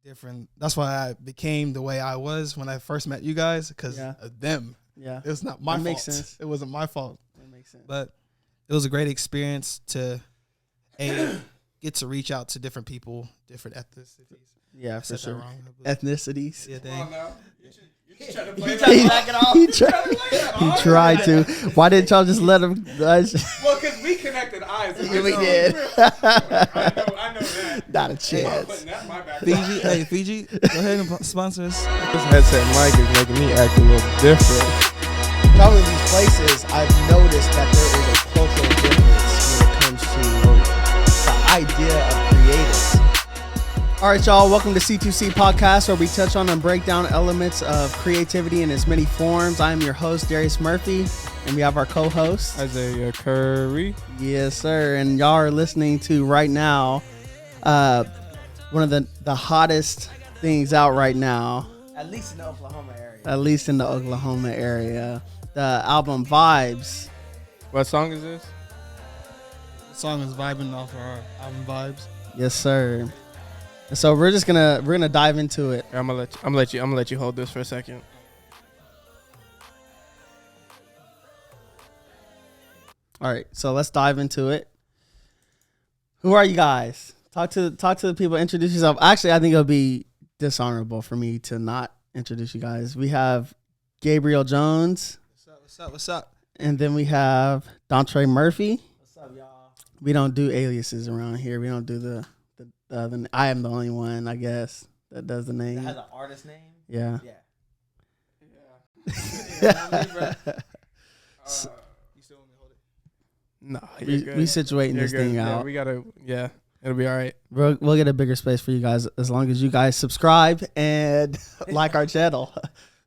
different. That's why I became the way I was when I first met you guys, because of them. Yeah. It was not my fault. Makes sense. It wasn't my fault. That makes sense. But it was a great experience to get to reach out to different people, different ethnicities. Yeah, I for said sure. that wrong. Ethnicities. Yeah, Come on dang. now. You trying to play that? He tried to. Why didn't y'all just let him? Well, because we connected eyes. Yeah, we did. I know that. Not a I'm chance. putting that in my back. Fiji, hey, Fiji, go ahead and sponsor us. This headset mic is making me act a little different. Traveling these places, I've noticed that there is a cultural difference when it comes to the idea of creatives. All right, y'all, welcome to C2C Podcast, where we touch on and break down elements of creativity in its many forms. I am your host, Darius Murphy, and we have our co-host, Isaiah Curry. Yes, sir. And y'all are listening to right now one of the hottest things out right now. At least in the Oklahoma area. At least in the Oklahoma area. The album Vibes. What song is this? The song is vibing off of our album Vibes. Yes, sir. And so we're gonna dive into it. I'm gonna let you hold this for a second. All right, so let's dive into it. Who are you guys? Talk to the people. Introduce yourself. Actually, I think it'll be dishonorable for me to not introduce you guys. We have Gabriel Jones. What's up? And then we have Dontre Murphy. What's up, y'all? We don't do aliases around here. We don't do the I am the only one, I guess, that does the name. That has an artist name? Yeah. Yeah. You still want me to hold it? No, We situating this thing out. We gotta. Yeah, it'll be all right. We'll get a bigger space for you guys as long as you guys subscribe and like our channel.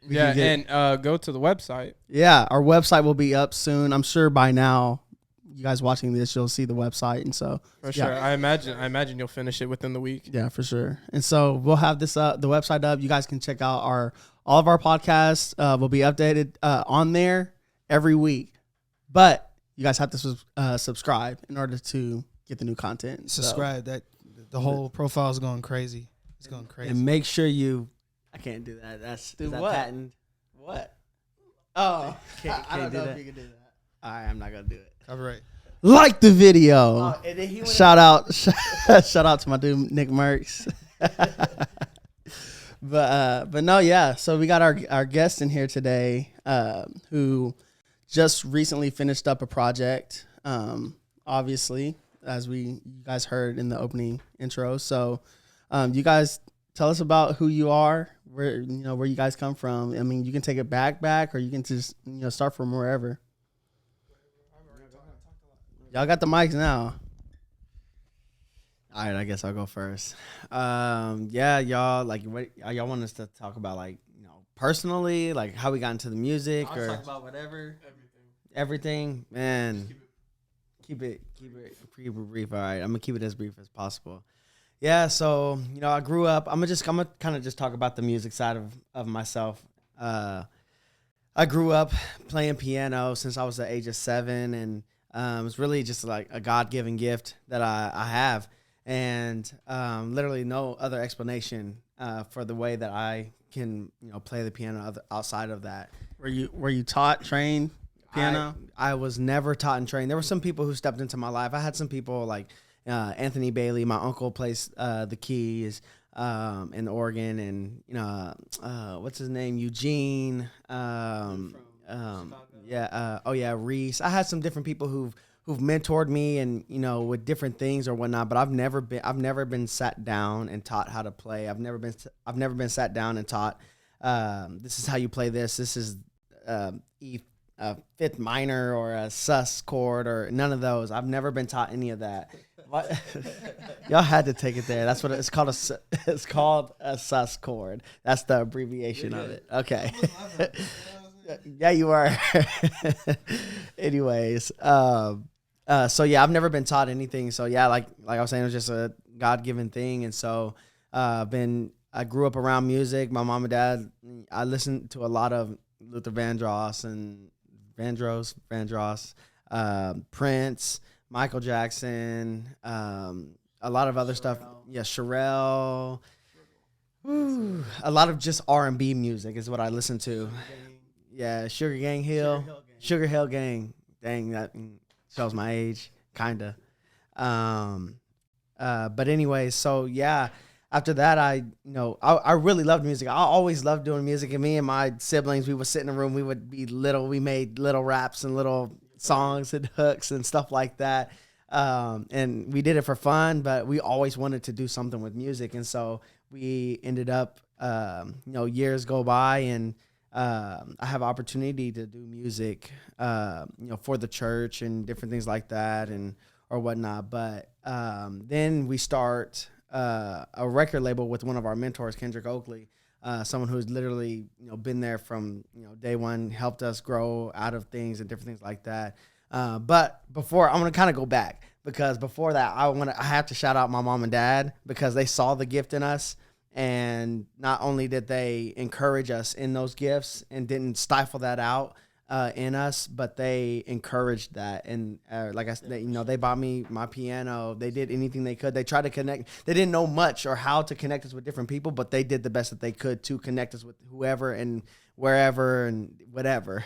Yeah, and go to the website. Yeah, our website will be up soon. I'm sure by now, you guys watching this, you'll see the website, and so For sure. I imagine you'll finish it within the week. yeah, for sure. And so we'll have this the website up. You guys can check out all of our podcasts. Will be updated on there every week, but you guys have to subscribe in order to get the new content. Subscribe. That the whole profile is going crazy. It's going crazy. And make sure you... I can't do that. Is that what? patent? What? Oh, Can't I don't do know that. if you can do that. All right, I'm not gonna do it. Copyright. Like the video. And then he went Shout out to my dude Nick Merckx. but no, yeah. So we got our guest in here today, who just recently finished up a project. Obviously, as you guys heard in the opening intro. So, you guys tell us about who you are, where you guys come from. I mean, you can take it back, or you can just start from wherever. Y'all got the mics now. All right, I guess I'll go first. Yeah, y'all, like, what y'all want us to talk about, like, personally, like how we got into the music, I'll or talk about whatever. everything? Man, keep it brief. All right, I'm gonna keep it as brief as possible. Yeah, so I grew up. I'm gonna kind of just talk about the music side of myself. I grew up playing piano since I was the age of 7, and it's really just like a God-given gift that I have, and literally no other explanation for the way that I can play the piano outside of that. Were you trained piano? I was never taught and trained. There were some people who stepped into my life. I had some people like Anthony Bailey. My uncle plays the keys and the organ, and what's his name? Eugene. Reese. I had some different people who've mentored me, and with different things or whatnot. But I've never been sat down and taught how to play. I've never been sat down and taught. This is how you play this. This is E fifth minor or a sus chord or none of those. I've never been taught any of that. Y'all had to take it there. That's what it's called. It's called a sus chord. That's the abbreviation of it. Okay. Yeah, you are. Anyways, so yeah, I've never been taught anything. So yeah, like I was saying, it was just a God-given thing. And so I grew up around music. My mom and dad, I listened to a lot of Luther Vandross and Vandross, Prince, Michael Jackson, a lot of other stuff. Yeah, Sherelle. A lot of just R&B music is what I listen to. Yeah, Sugar Hill Gang. Dang, that shows my age, kinda. But anyway, so yeah. After that, I really loved music. I always loved doing music. And me and my siblings, we would sit in a room. We would be little. We made little raps and little songs and hooks and stuff like that. And we did it for fun, but we always wanted to do something with music. And so we ended up, years go by, and I have opportunity to do music, for the church and different things like that or whatnot. But then we start a record label with one of our mentors, Kendrick Oakley, someone who's literally been there from day one, helped us grow out of things and different things like that. But before, I'm gonna kind of go back, because before that, I have to shout out my mom and dad, because they saw the gift in us, and not only did they encourage us in those gifts and didn't stifle that out in us, but they encouraged that. And like I said, they bought me my piano. They did anything they could. They tried to connect. They didn't know much or how to connect us with different people, but they did the best that they could to connect us with whoever and wherever and whatever.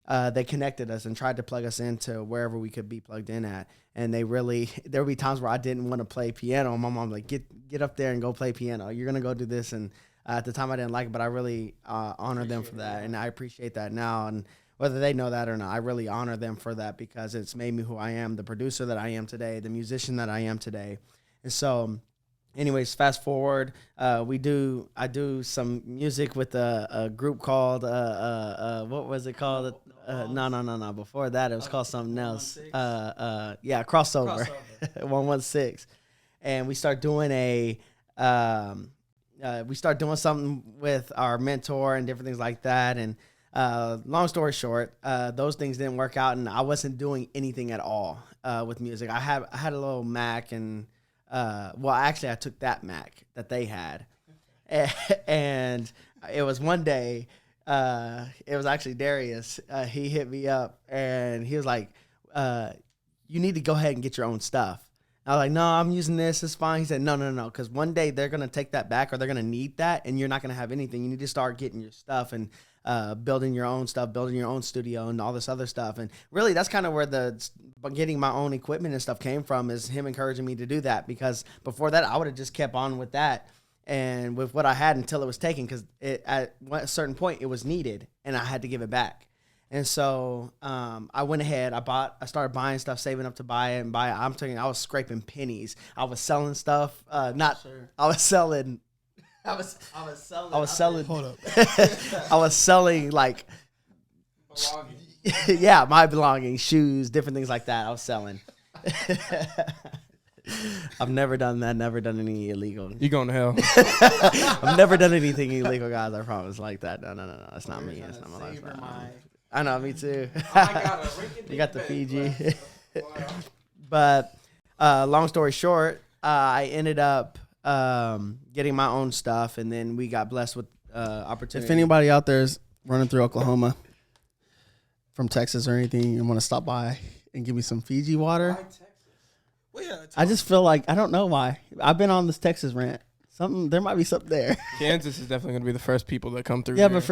They connected us and tried to plug us into wherever we could be plugged in at. And there would be times where I didn't want to play piano. My mom was like, get up there and go play piano. You're going to go do this. And at the time I didn't like it, but I really honor them for that. And I appreciate that now. And whether they know that or not, I really honor them for that, because it's made me who I am, the producer that I am today, the musician that I am today. And so anyways, fast forward, I do some music with a group called, what was it called? No. Before that, it was called something else. Crossover. 116. And we start doing something with our mentor and different things like that. And long story short, those things didn't work out, and I wasn't doing anything at all with music. I had a little Mac, and actually I took that Mac that they had, and it was one day. It was actually Darius. He hit me up, and he was like, "You need to go ahead and get your own stuff." I was like, "No, I'm using this. It's fine." He said, No, because one day they're gonna take that back, or they're gonna need that, and you're not gonna have anything. You need to start getting your stuff and building your own stuff, building your own studio, and all this other stuff. And really, that's kind of where getting my own equipment and stuff came from, is him encouraging me to do that. Because before that, I would have just kept on with that and with what I had until it was taken, because at a certain point it was needed and I had to give it back. And so I went ahead, I started buying stuff, saving up to buy it. I'm telling you, I was scraping pennies. I was selling stuff. I was selling. Hold up. I was selling like, yeah, my belongings, shoes, different things like that. I was selling. I've never done that. Never done any illegal. You going to hell? I've never done anything illegal, guys. I promise. Like that. No. That's not me. That's not my lifestyle. I know, me too. You got the Fiji. But long story short, I ended up getting my own stuff, and then we got blessed with opportunity. If anybody out there is running through Oklahoma from Texas or anything and want to stop by and give me some Fiji water, I just feel like, I don't know why. I've been on this Texas rant. There might be something there. Kansas is definitely going to be the first people that come through. Yeah, here. but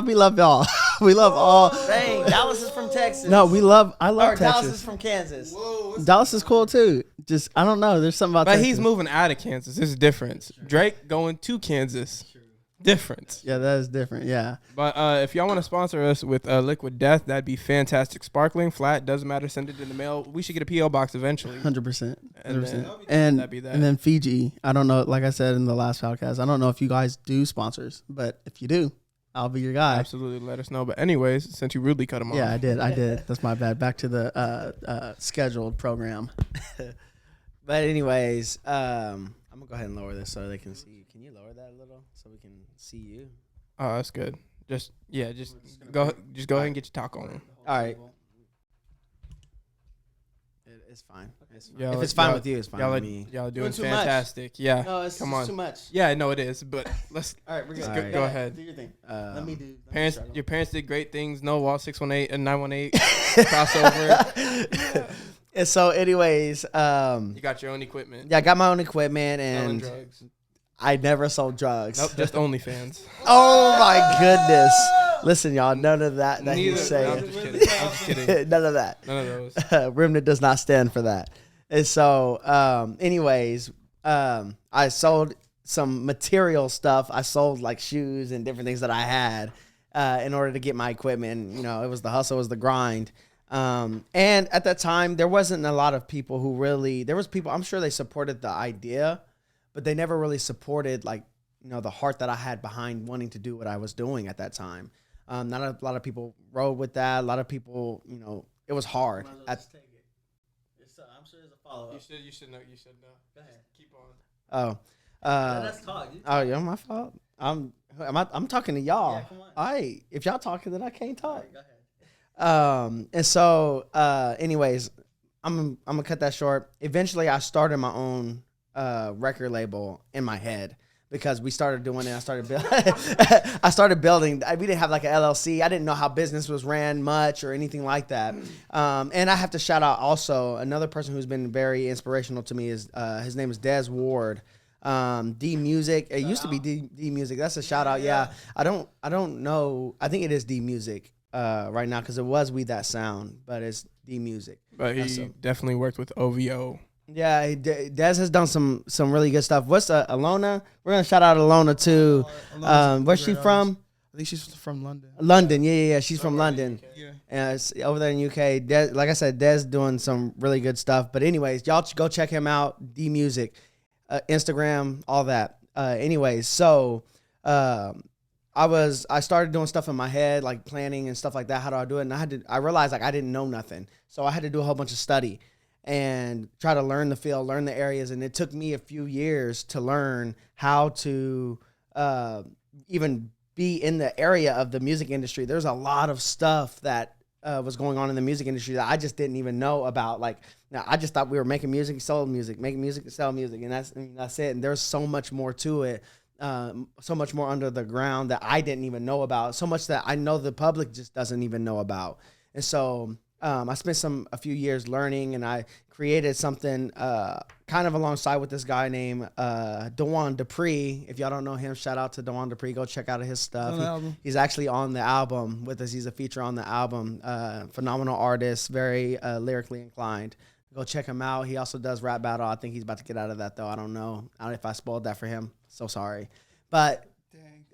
we love y'all. We love all. Dang, Dallas is from Texas. No, I love Texas. Dallas is from Kansas. Whoa, Dallas is cool too. Just, I don't know. There's something about But Texas. he's moving out of Kansas. There's a difference. Drake going to Kansas. Difference. Yeah, that is different. Yeah. But if y'all want to sponsor us with Liquid Death, that'd be fantastic. Sparkling, flat, doesn't matter. Send it in the mail. We should get a P.O. box eventually. 100%. And 100%. that'd be that. And then Fiji. I don't know. Like I said in the last podcast, I don't know if you guys do sponsors, but if you do, I'll be your guy. Absolutely, let us know. But anyways, since you rudely cut him off. Yeah, I did. That's my bad. Back to the scheduled program. But anyways, I'm gonna go ahead and lower this so they can see you. Can you lower that a little so we can see you? Oh, that's good. Just go ahead and get your talk on. All right. It's fine. Y'all, if it's fine with you, it's fine with me. Y'all are doing too fantastic. Yeah. No, it's Come on. too much. Yeah, no, it is. But let's. All right, we're good. All right. Go ahead. Do your thing. Let me Your parents did great things. No wall 618 and 918 crossover. And so, anyways, You got your own equipment. yeah, I got my own equipment, Selling and drugs. I never sold drugs. Nope, just OnlyFans. Oh my goodness. Listen, y'all, none of that Neither. he's saying. No, I'm just kidding. I'm just kidding. None of that. None of those. Remnant does not stand for that. And so, anyways, I sold some material stuff. I sold like shoes and different things that I had in order to get my equipment. You know, it was the hustle, it was the grind. And at that time, there wasn't a lot of people who really, there was people, I'm sure they supported the idea, but they never really supported like, you know, the heart that I had behind wanting to do what I was doing at that time. Not a lot of people rode with that. A lot of people, you know, it was hard. I'm sure there's a follow-up. You should know. You should know. Go ahead. Keep on. Let's talk. Oh, yeah, my fault. I'm talking to y'all. Yeah, come on. All right, if y'all talking, then I can't talk. Go ahead. And so, anyways, I'm gonna cut that short. Eventually, I started my own record label in my head because we started doing it. I started building. We didn't have like an LLC. I didn't know how business was ran much or anything like that. And I have to shout out also another person who's been very inspirational to me is his name is Des Ward. D Music. It used to be D Music. That's a shout out. Yeah. I don't know. I think it is D Music right now because it was We That Sound, but it's D Music. But he definitely worked with OVO. Yeah, Des has done some really good stuff. What's Alona? We're gonna shout out Alona too. Where's she from? I think she's from London. London. Yeah. She's from London. Yeah. And it's over there in UK. Des, like I said, Des doing some really good stuff. But anyways, y'all go check him out. D Music, Instagram, all that. Anyways, so I started doing stuff in my head, like planning and stuff like that. How do I do it? And I realized like I didn't know nothing, so I had to do a whole bunch of study and try to learn the field, learn the areas. And it took me a few years to learn how to even be in the area of the music industry. There's a lot of stuff that was going on in the music industry that I just didn't even know about. Like, now I just thought we were making music, sold music, making music, sell music, and that's it. And there's so much more to it, so much more under the ground that I didn't even know about. So much that I know the public just doesn't even know about. And so I spent a few years learning, and I created something kind of alongside with this guy named Dewan Dupree. If y'all don't know him, shout out to Dewan Dupree. Go check out his stuff. He's actually on the album with us. He's a feature on the album. Phenomenal artist, very lyrically inclined. Go check him out. He also does rap battle. I think he's about to get out of that, though. I don't know if I spoiled that for him. So sorry. But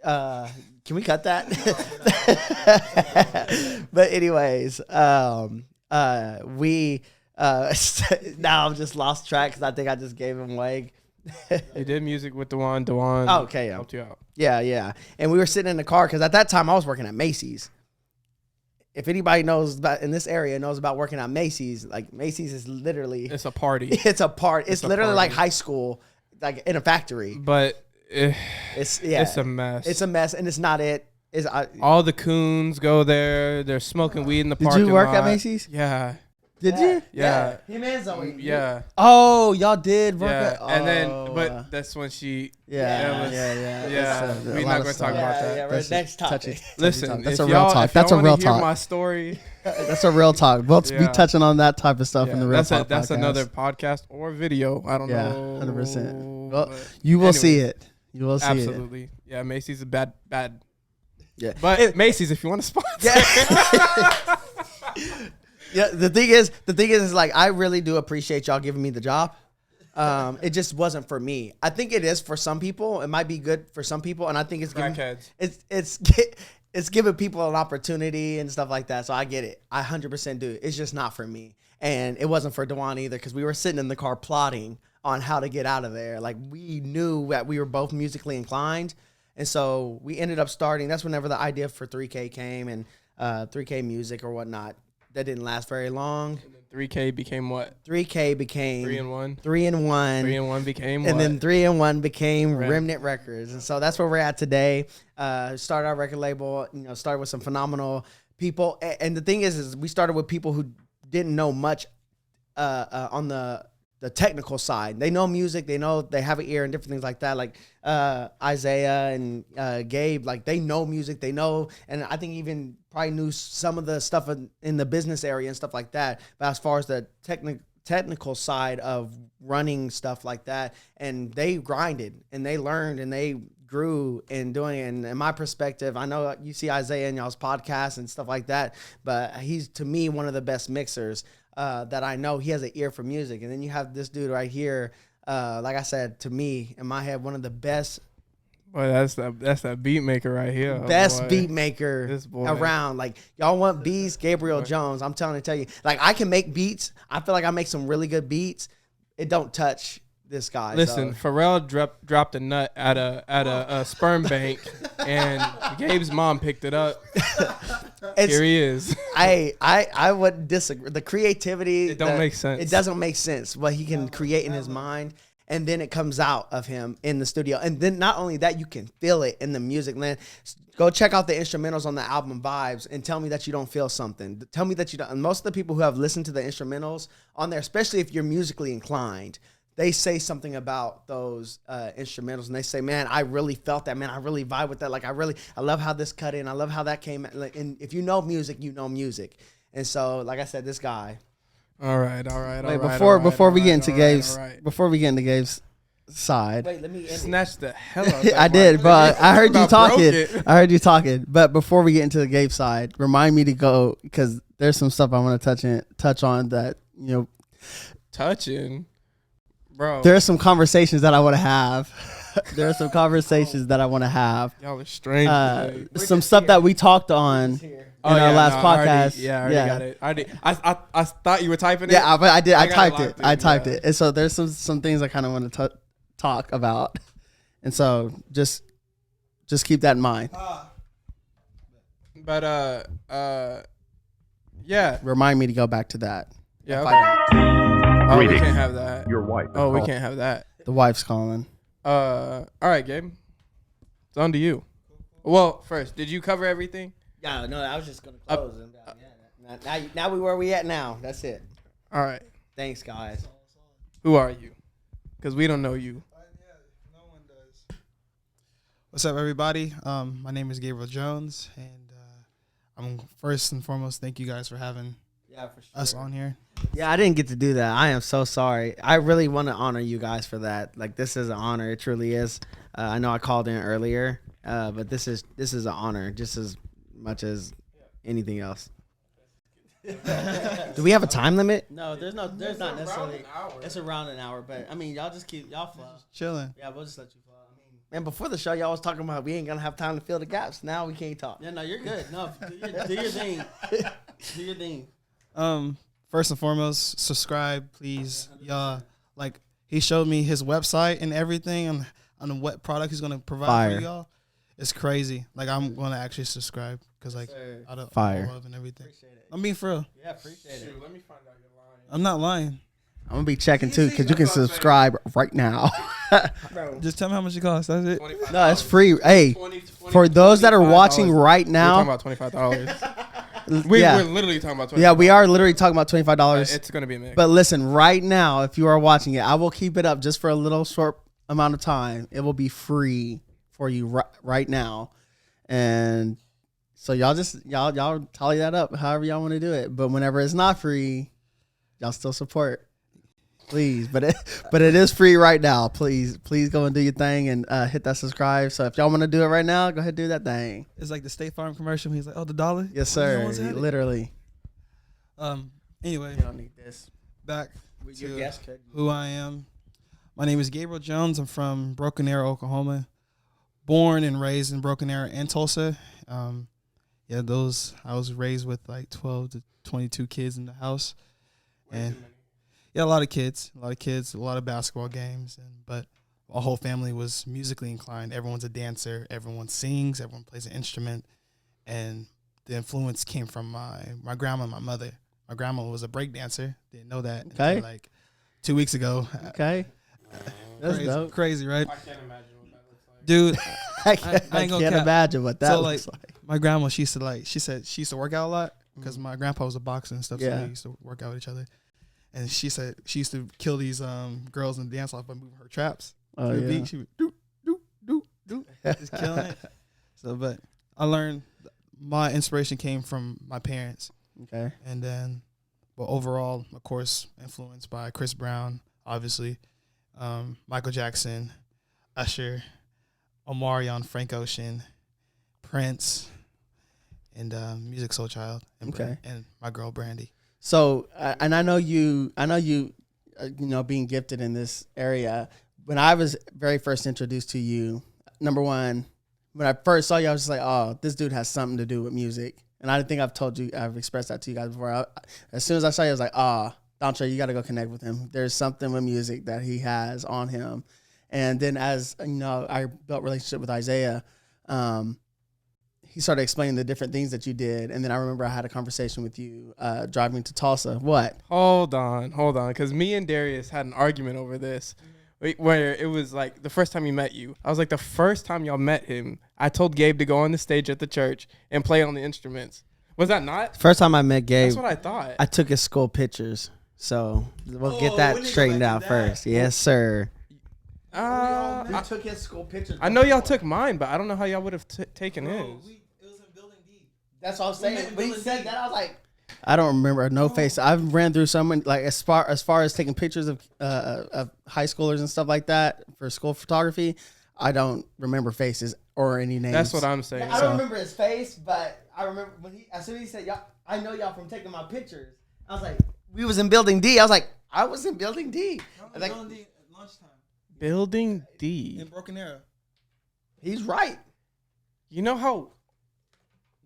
can we cut that? But anyways, we now I'm just lost track because I think I just gave him leg. He did music with Dewan. Oh, okay, yeah. Helped you out. Yeah. And we were sitting in the car because at that time I was working at Macy's. If anybody knows about in this area knows about working at Macy's, like Macy's is literally It's a party. It's a part. It's literally party. like high school, like in a factory. But It's a mess. It's a mess, and it's not it. All the coons go there. They're smoking weed in the parking lot. Did you work at Macy's? Yeah. Did you? Yeah. Him and Zoe. Yeah. Oh, y'all did work Yeah. at. And then, but that's when she. Yeah. Yeah. We're not going to talk about that. Right, next topic. Listen, That's if a real y'all- talk. if y'all That's a wanna real hear talk. My story. That's a real talk. We'll be Yeah. touching on that type of stuff in the real talk. That's podcast. another podcast or video. I don't Yeah, know. 100%. Well, but You will anyways, see it. You will see it. Absolutely. Yeah, Macy's is bad. Yeah. But Macy's, if you want to sponsor. Yeah. Yeah. The thing is like I really do appreciate y'all giving me the job. It just wasn't for me. I think it is for some people. It might be good for some people, and I think it's giving Crackheads. it's giving people an opportunity and stuff like that. So I get it. I 100% do. It's just not for me, and it wasn't for Dewan either because we were sitting in the car plotting on how to get out of there. Like we knew that we were both musically inclined, and so we ended up starting. That's whenever the idea for 3K came and 3K music or whatnot. That didn't last very long. 3K became what? 3K became 3-in-1. 3-in-1. 3-in-1 became what? And then 3-in-1 became Remnant Records. And so that's where we're at today. Started our record label, started with some phenomenal people. And the thing is we started with people who didn't know much on the technical side. They know music, they have an ear and different things like that. Like Isaiah and Gabe, like they know music, they know, and I think even probably knew some of the stuff in the business area and stuff like that. But as far as the technical side of running stuff like that, and they grinded and they learned and they grew in doing it. And in my perspective, I know you see Isaiah in y'all's podcast and stuff like that, but he's, to me, one of the best mixers that I know. He has an ear for music. And then you have this dude right here, like I said, to me, in my head, one of the best. Boy, that's that beat maker right here. Best boy. beat maker around. Like, y'all want beats? Gabriel Jones. I'm tell you. Like, I can make beats. I feel like I make some really good beats. It don't touch this guy. Listen, so. Pharrell dropped a nut at a sperm bank, and Gabe's mom picked it up. Here he is. I would disagree. The creativity. It don't make sense. It doesn't make sense what he can create in his mind. And then it comes out of him in the studio. And then not only that, you can feel it in the music, man. Go check out the instrumentals on the album Vibes and tell me that you don't feel something. Tell me that you don't. And most of the people who have listened to the instrumentals on there, especially if you're musically inclined, they say something about those instrumentals. And they say, man, I really felt that, man. I really vibe with that. Like, I love how this cut in. I love how that came. And if you know music, you know music. And so, like I said, this guy. All right. Wait, before we get into Gabe's side. Wait, let me snatch the hell out of that. I did, but I heard you talking. It. But before we get into the Gabe side, remind me to go, because there's some stuff I want to touch on that, you know. Touching? Bro. There are some conversations that I want to have. There are some conversations that I want to have. Y'all are strange. Some stuff that we talked on in our last podcast. I already got it. I thought you were typing it. Yeah, but I did. I typed it. I typed it. And so there's some things I kind of want to talk about. And so just keep that in mind. But yeah. Remind me to go back to that. Yeah. Okay. Oh, we Greetings. can't have that. Your wife. Oh, we can't have that. The wife's calling. All right, Gabe. It's on to you. Well, first, did you cover everything? Yeah, no, I was just gonna close. Now we where we at now. That's it. All right. Thanks, guys. Who are you? Because we don't know you. No one does. What's up, everybody? My name is Gabriel Jones, and I'm first and foremost, thank you guys for having us on here. Yeah, I didn't get to do that. I am so sorry. I really want to honor you guys for that. Like, this is an honor. It truly is. I know I called in earlier, but this is an honor just as much as anything else. Do we have a time limit? No, there's not necessarily. It's around an hour, but I mean, y'all flow. Chilling. Yeah, we'll just let you flow. I mean, Man, before the show, y'all was talking about we ain't gonna have time to fill the gaps. Now we can't talk. yeah, no, you're good. No, do your thing. Do your thing. First and foremost, subscribe, please. Y'all, like, he showed me his website and everything on what product he's gonna provide for y'all. It's crazy. Like, I'm gonna actually subscribe because, like, out of Fire. love and everything. Appreciate it. I'm being for real. Yeah, appreciate it. Let me find out you're lying. I'm not lying. I'm gonna be checking too, because you can subscribe right now. Just tell me how much it costs. That's it. No, it's free. Hey, for those that are watching right We're now, talking about $25. We're literally talking about $25. Yeah, we are literally talking about $25. It's gonna be a mix. But listen, right now, if you are watching it, I will keep it up just for a little short amount of time. It will be free for you right now, and so y'all tally that up however y'all want to do it. But whenever it's not free, y'all still support. Please, but it is free right now. Please go and do your thing and hit that subscribe. So if y'all want to do it right now, go ahead and do that thing. It's like the State Farm commercial. He's like, "Oh, the dollar." Yes, No sir. one's had it. Literally. Anyway, You don't need this. back Your to guest could. who I am. My name is Gabriel Jones. I'm from Broken Arrow, Oklahoma. Born and raised in Broken Arrow and Tulsa. I was raised with like 12 to 22 kids in the house, and yeah, a lot of kids, a lot of basketball games, but our whole family was musically inclined. Everyone's a dancer. Everyone sings. Everyone plays an instrument, and the influence came from my grandma and my mother. My grandma was a break dancer. Didn't know that until like 2 weeks ago. Okay. That's dope. Crazy, right? I can't imagine what that looks like. Dude, I ain't gonna can't cap. imagine what that So, looks like, like. my grandma, she said she used to work out a lot because my grandpa was a boxer and stuff. So Yeah. we used to work out with each other. And she said she used to kill these girls in the dance off by moving her traps. Oh, To the yeah. beat. She would do, just killing it. So, but I learned my inspiration came from my parents, Okay. and then but overall, of course, influenced by Chris Brown, obviously, Michael Jackson, Usher, Omarion, Frank Ocean, Prince, and Music Soul Child, and, Okay. and my girl Brandy. So, and I know you, being gifted in this area. When I was very first introduced to you, number one, when I first saw you, I was just like, oh, this dude has something to do with music. And I think I've expressed that to you guys before. As soon as I saw you, I was like, Dontre, you got to go connect with him. There's something with music that he has on him. And then as, I built a relationship with Isaiah, he started explaining the different things that you did. And then I remember I had a conversation with you driving to Tulsa. What? Hold on. Because me and Darius had an argument over this. Where it was like the first time he met you. I was like, the first time y'all met him, I told Gabe to go on the stage at the church and play on the instruments. Was that not? First time I met Gabe, That's what I thought. I took his school pictures. So we'll get that straightened out first. Yes, sir. We took his school pictures. I know y'all took mine, but I don't know how y'all would have taken his. It was in Building D. That's all I'm saying. When he said that, I was like, I don't remember no face. I've ran through so many, like as far as taking pictures of high schoolers and stuff like that for school photography. I don't remember faces or any names. That's what I'm saying. I don't remember his face, but I remember when as soon as he said, y'all, I know y'all from taking my pictures. I was like, We was in Building D. I was like, I was in Building D. Like, Building D at lunchtime Building D. in Broken Arrow. he's right. You know how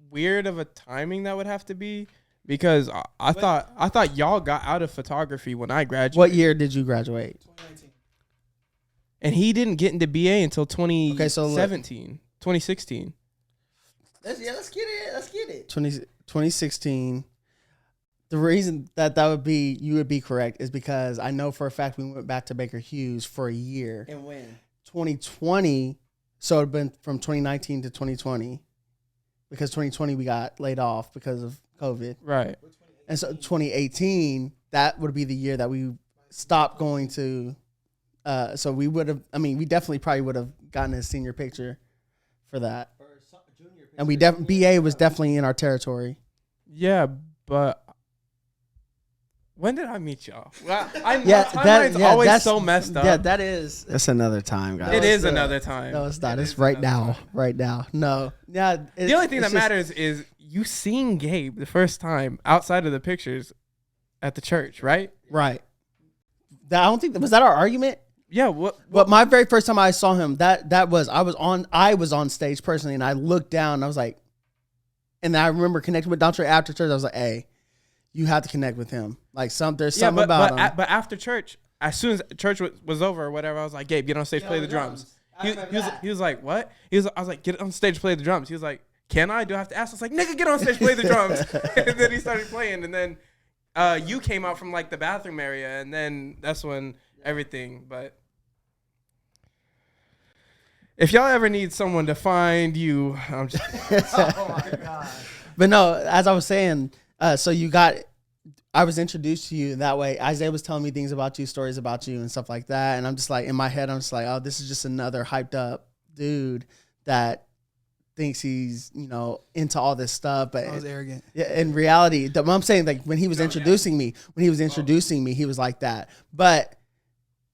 weird of a timing that would have to be? Because I thought y'all got out of photography when I graduated. What year did you graduate? 2019. And he didn't get into BA until Okay, so 2016. Let's get it. Let's get it. 2016. The reason that would be, you would be correct, is because I know for a fact we went back to Baker Hughes for a year. And when? 2020, so it had been from 2019 to 2020, because 2020 we got laid off because of COVID. Right. And so 2018, that would be the year that we stopped going to. So we would have, we definitely probably would have gotten a senior picture for that. And BA was definitely in our territory. Yeah, but when did I meet y'all? Well, that's always so messed up. Yeah, that is. That's another time, guys. It is another time. No, it's not. It's right now. Right now. No. Yeah. The only thing that matters is you seen Gabe the first time outside of the pictures at the church, right? Right. I don't think was that our argument. Yeah. What? But my very first time I saw him, that was I was on stage personally, and I looked down, and I was like, and I remember connecting with Dontre after church. I was like, hey, you have to connect with him. Like there's something about him. But after church, as soon as church was over or whatever, I was like, Gabe, get on stage, play the drums. He was like, what? I was like, get on stage, play the drums. He was like, can I? Do I have to ask? I was like, nigga, get on stage, play the drums. And then he started playing, and then you came out from like the bathroom area, and then that's when everything. But if y'all ever need someone to find you, I'm just. Oh my god! But no, as I was saying, so I was introduced to you that way. Isaiah was telling me things about you, stories about you, and stuff like that. And I'm just like, in my head, I'm just like, oh, this is just another hyped up dude that thinks he's, into all this stuff. But I was arrogant. Yeah, in reality, I'm saying, like, when he was introducing me, he was like that. But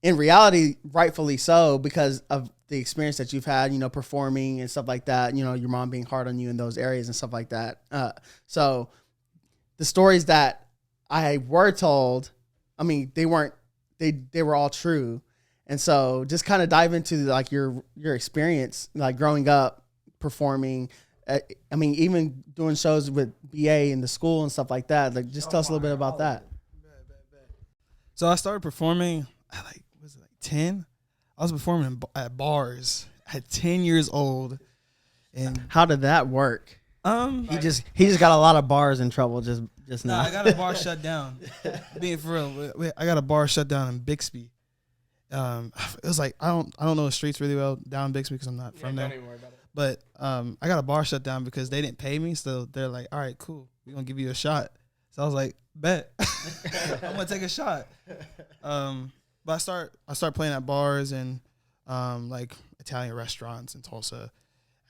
in reality, rightfully so, because of the experience that you've had, performing and stuff like that, your mom being hard on you in those areas and stuff like that. So the stories that I were told, they weren't, they were all true. And so just kind of dive into like your experience, like growing up, performing, even doing shows with BA in the school and stuff like that. Like, just tell us a little bit about that. So I started performing at 10? I was performing at bars at 10 years old. And How did that work? He just got a lot of bars in trouble just now. I got a bar shut down. Being for real, I got a bar shut down in Bixby. It was like I don't know the streets really well down in Bixby because I'm not from there. Don't even worry about it. But I got a bar shut down because they didn't pay me. So they're like, all right, cool, we're gonna give you a shot. So I was like, bet. I'm gonna take a shot. But I start playing at bars and like Italian restaurants in Tulsa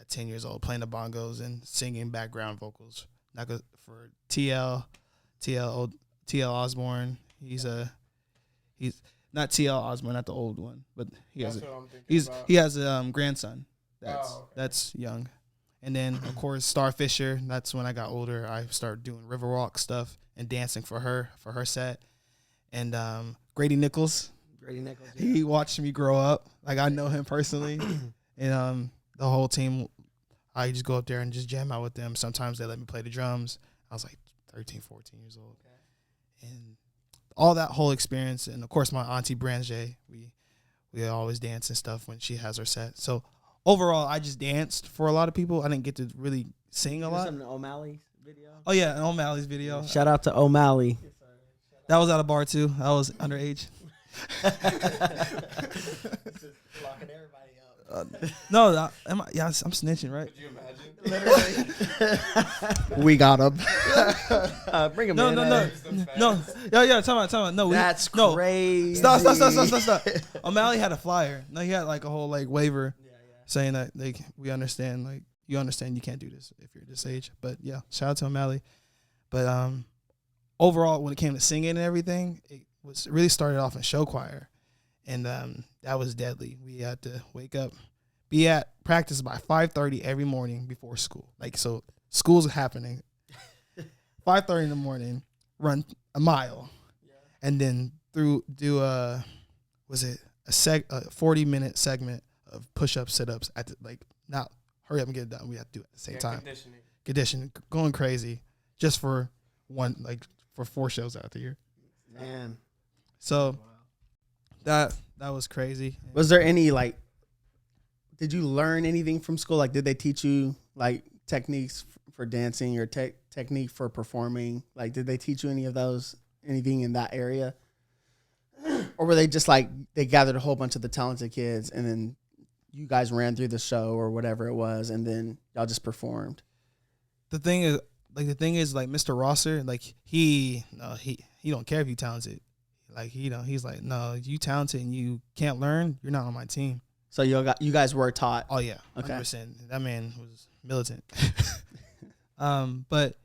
at 10 years old, playing the bongos and singing background vocals. Not good for TL T.L. Osborne. He's not T.L. Osborne, not the old one, but he has he has a grandson that's young. And then of course Star Fisher. That's when I got older. I started doing Riverwalk stuff and dancing for her set. And Grady Nichols. Yeah. He watched me grow up. Like I know him personally. And the whole team, I just go up there and just jam out with them. Sometimes they let me play the drums. I was like 13, 14 years old. Okay. And all that whole experience, and of course my auntie Branche, we always dance and stuff when she has her set. So overall, I just danced for a lot of people. I didn't get to really sing a lot. Some O'Malley's video. Oh yeah, an O'Malley's video. Shout out to O'Malley. That was at a bar too. I was underage. Locking everybody up. No, I'm snitching, right? Could you imagine? We got him. Bring him No, in. no. Yeah. Time out. No, That's no. crazy. Stop. O'Malley had a flyer. No, he had like a whole like waiver saying that like we understand, like you understand you can't do this if you're this age. But yeah, shout out to O'Malley. But overall, when it came to singing and everything, it really started off in show choir, and that was deadly. We had to wake up, be at practice by 5:30 every morning before school. Like so, school's happening. 5:30 in the morning, run a mile, and then do a 40-minute segment of push-ups, sit-ups at the, like not hurry up and get it done. We have to do it at the same time. Conditioning, going crazy, just for for 4 shows out the year. Man, So that was crazy. Was there any did you learn anything from school? Like, did they teach you like techniques for dancing or technique for performing? Like, did they teach you anything in that area? Or were they just like, they gathered a whole bunch of the talented kids and then you guys ran through the show or whatever it was and then y'all just performed? The thing is, like Mr. Rosser, like he don't care if you talented. Like he's like, no, you talented and you can't learn, you're not on my team. So you guys were taught. Oh yeah, Okay. 100%. That man was militant. But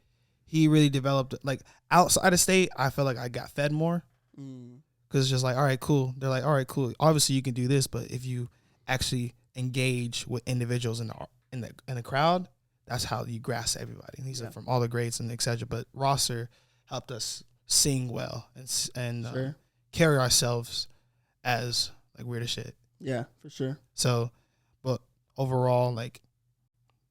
he really developed, like outside of state, I felt like I got fed more. Because it's just like, all right, cool. They're like, all right, cool. Obviously you can do this, but if you actually engage with individuals in the crowd, that's how you grasp everybody. And these are from all the grades and etc. But Rosser helped us sing well and Sure. carry ourselves as like weird as shit. Yeah, for sure. So, but overall, like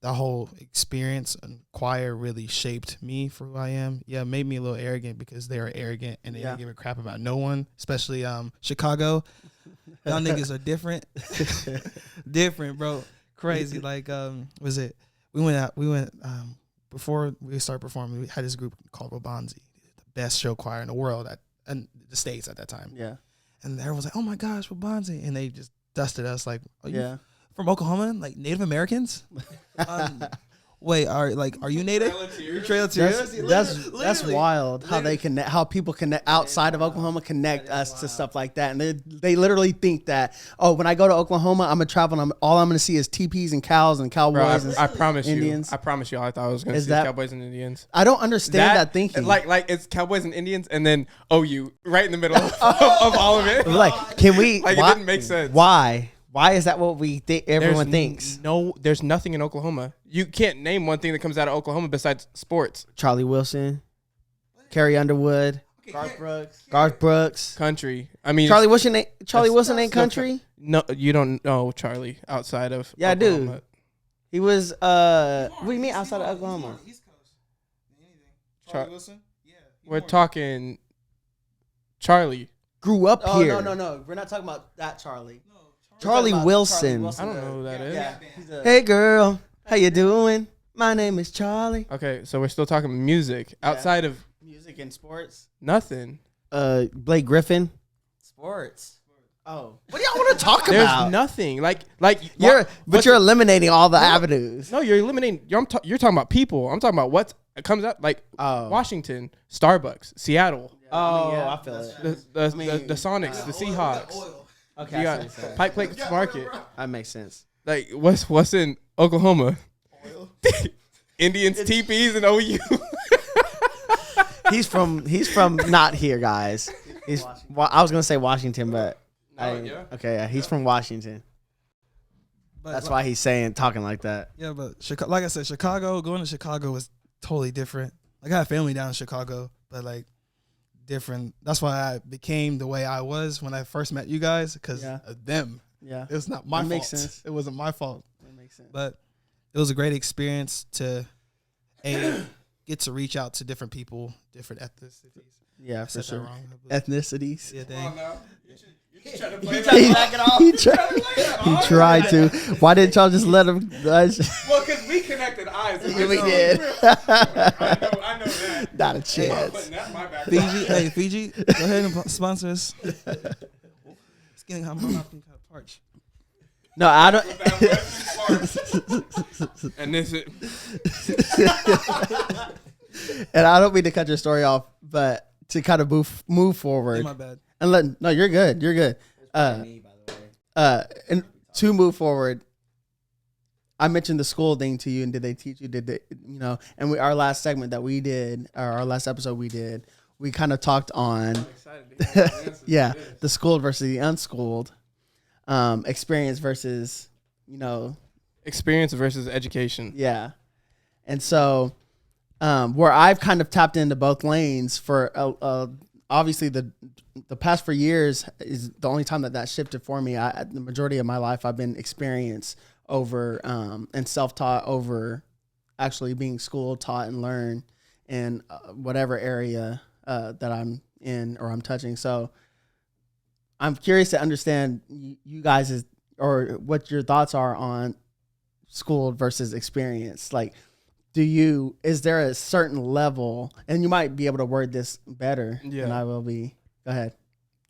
the whole experience and choir really shaped me for who I am. Yeah, it made me a little arrogant because they were arrogant and they didn't give a crap about no one, especially Chicago. Y'all niggas are different. Different, bro. Crazy. Like, we went before we started performing, we had this group called Wabanzi, the best show choir in the world in the States at that time. Yeah. And everyone's like, oh my gosh, Wabanzi. And they just dusted us like, are you Yeah. from Oklahoma? Like Native Americans? Wait, are you Native? You're Trail Tears? That's wild how they connect, how people connect outside of Oklahoma connect us to stuff like that, and they literally think that, oh, when I go to Oklahoma, I'm gonna travel and all I'm gonna see is teepees and cows and cowboys. Bro, and I promise Indians. you. I promise you. I thought I was going to Is see that- Cowboys and Indians. I don't understand that thinking. Like it's Cowboys and Indians, and then OU right in the middle of all of it. Like, can we? Like, why, it didn't make sense. Why? Why is that what we think? Everyone thinks. No, there's nothing in Oklahoma. You can't name one thing that comes out of Oklahoma besides sports. Charlie Wilson, Carrie Underwood, Garth Brooks. Country. I mean, Charlie Wilson ain't country. No, you don't know Charlie outside of Yeah, I do. Oklahoma. He was. What do you mean outside of Oklahoma? East Coast. Anything. Char- Wilson? Yeah. We're talking Charlie. Grew up Oh here. no. We're not talking about that Charlie. Charlie We're talking about Wilson. I don't know who that is. Yeah. He's a- Hey girl, how you doing? My name is Charlie. Okay, so we're still talking music outside of music and sports. nothing. Blake Griffin. Sports. Oh. What do y'all want to talk There's about? nothing like You're what's- eliminating all the avenues. No, you're eliminating. You're talking about people. I'm talking about what comes out like Oh. Washington, Starbucks, Seattle, I feel it. the Sonics, the Seahawks. Okay. You I got see what you're saying. Pike Place Market. That makes sense. Like what's in Oklahoma? Indians, teepees, and OU. He's from not here, guys. I was gonna say Washington, but he's from Washington. But That's why he's talking like that. Yeah, but like I said, going to Chicago was totally different. Like I have family down in Chicago, but like different. That's why I became the way I was when I first met you guys, because of them. Yeah, it was not my fault. Makes sense. It wasn't my fault. That makes sense. But it was a great experience to get to reach out to different people, different ethnicities. Yeah, for sure. Ethnicities. Yeah, dang. He tried to play back it off. He tried to. Why didn't y'all just let him? Well, because we connected eyes. We did. I know that. Not a chance. Fiji, go ahead and sponsor us. It's getting my mouth kind of parched. No, I don't. And this it. And I don't mean to cut your story off, but to kind of move forward. Hey, my bad. And no, you're good. You're good. Me, by the way. And to move forward, I mentioned the school thing to you, and did they teach you? Did they, And our last segment that we did, or our last episode we did, we kind of talked on, the schooled versus the unschooled, experience versus, experience versus education. Yeah, and so where I've kind of tapped into both lanes for obviously the past 4 years is the only time that shifted for me. The majority of my life I've been experience over and self-taught over actually being schooled, taught, and learned in whatever area that I'm in or I'm touching. So I'm curious to understand you guys' or what your thoughts are on schooled versus experience. Like, is there a certain level, and you might be able to word this better than I will be. Go ahead.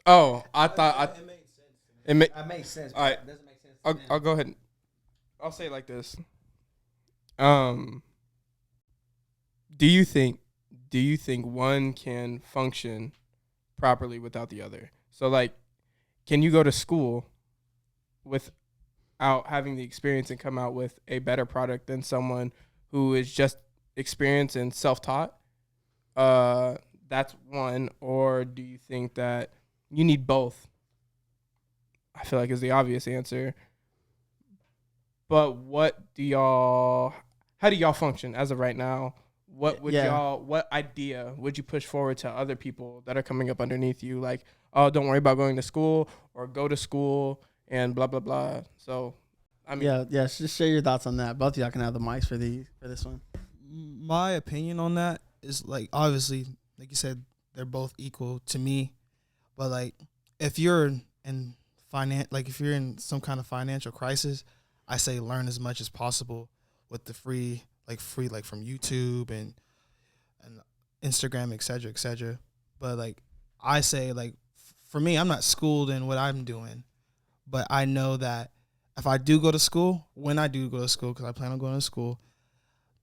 Oh, I thought it made sense. It makes sense. All right. It doesn't make sense. I'll go ahead. I'll say it like this. Do you think one can function properly without the other? So like, can you go to school without having the experience and come out with a better product than someone who is just experienced and self-taught? That's one. Or do you think that you need both? I feel like is the obvious answer. But how do y'all function as of right now? What idea would you push forward to other people that are coming up underneath you? Like, oh, don't worry about going to school, or go to school and blah, blah, blah. So, I mean. Yeah. Just share your thoughts on that. Both of y'all can have the mics for this one. My opinion on that is, like, obviously, like you said, they're both equal to me. But like, if you're in if you're in some kind of financial crisis, I say learn as much as possible with the free from YouTube and Instagram, et cetera. But like, I say, like, for me, I'm not schooled in what I'm doing, but I know that if I do go to school, because I plan on going to school,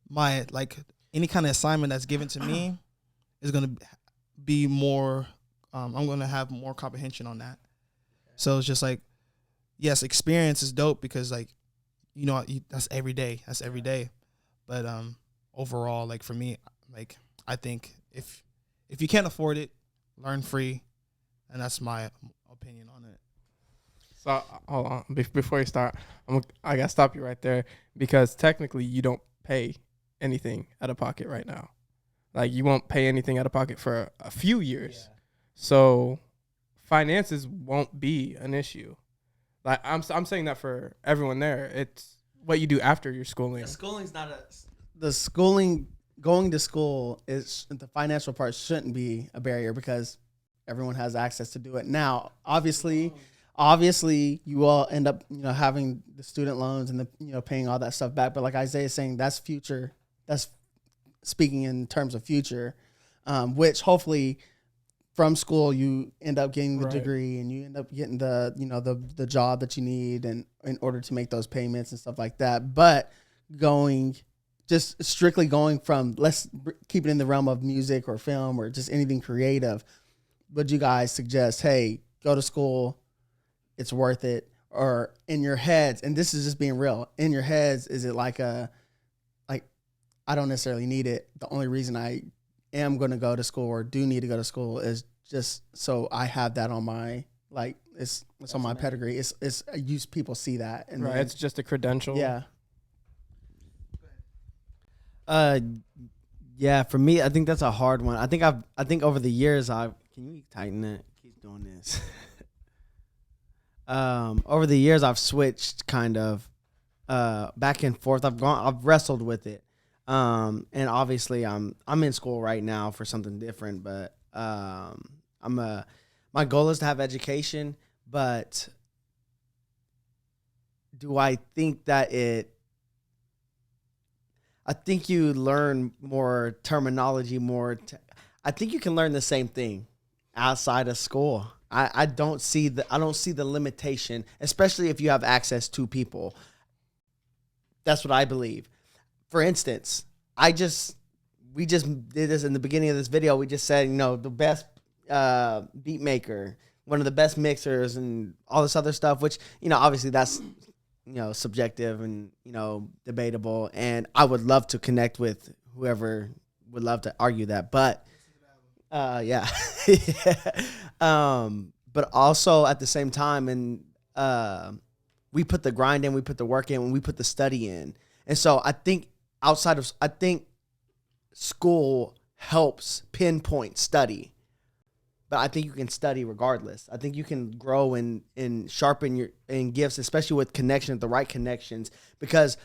my, like, any kind of assignment that's given to me is going to be more, I'm going to have more comprehension on that. So it's just like, yes, experience is dope because, like, that's every day. But overall, like, for me, like, I think if you can't afford it, learn free, and that's my opinion on it. So hold on, before you start, I gotta stop you right there, because technically you don't pay anything out of pocket right now. Like, you won't pay anything out of pocket for a few years. Yeah. So finances won't be an issue. Like, I'm saying that for everyone there. It's what you do after your schooling. The schooling, going to school, is the financial part shouldn't be a barrier because everyone has access to do it. Now, obviously you all end up, having the student loans and the, paying all that stuff back. But like Isaiah is saying, that's future. That's speaking in terms of future, which hopefully from school you end up getting the degree and you end up getting the job that you need and in order to make those payments and stuff like that. But strictly going from, let's keep it in the realm of music or film or just anything creative, would you guys suggest, hey, go to school, it's worth it? Or in your heads, and this is just being real, in your heads, is it like I don't necessarily need it. The only reason I am going to go to school or do need to go to school is just so I have that on my, like, it's on my pedigree. It's people see that. And right. then, It's just a credential. yeah. Yeah, for me, I think that's a hard one. I think over the years, can you tighten it? Keep doing this. Over the years, I've switched kind of back and forth. I've wrestled with it. And obviously I'm in school right now for something different, but my goal is to have education, but do I think that I think you learn more terminology, I think you can learn the same thing outside of school. I don't see the limitation, especially if you have access to people. That's what I believe. For instance, we just did this in the beginning of this video. We just said, the best beat maker, one of the best mixers, and all this other stuff, which, obviously that's, subjective and, debatable. And I would love to connect with whoever would love to argue that. But, yeah. But also at the same time, and we put the grind in, we put the work in, and we put the study in. And so I think I think school helps pinpoint study, but I think you can study regardless. I think you can grow and sharpen your gifts, especially with the right connections. Because,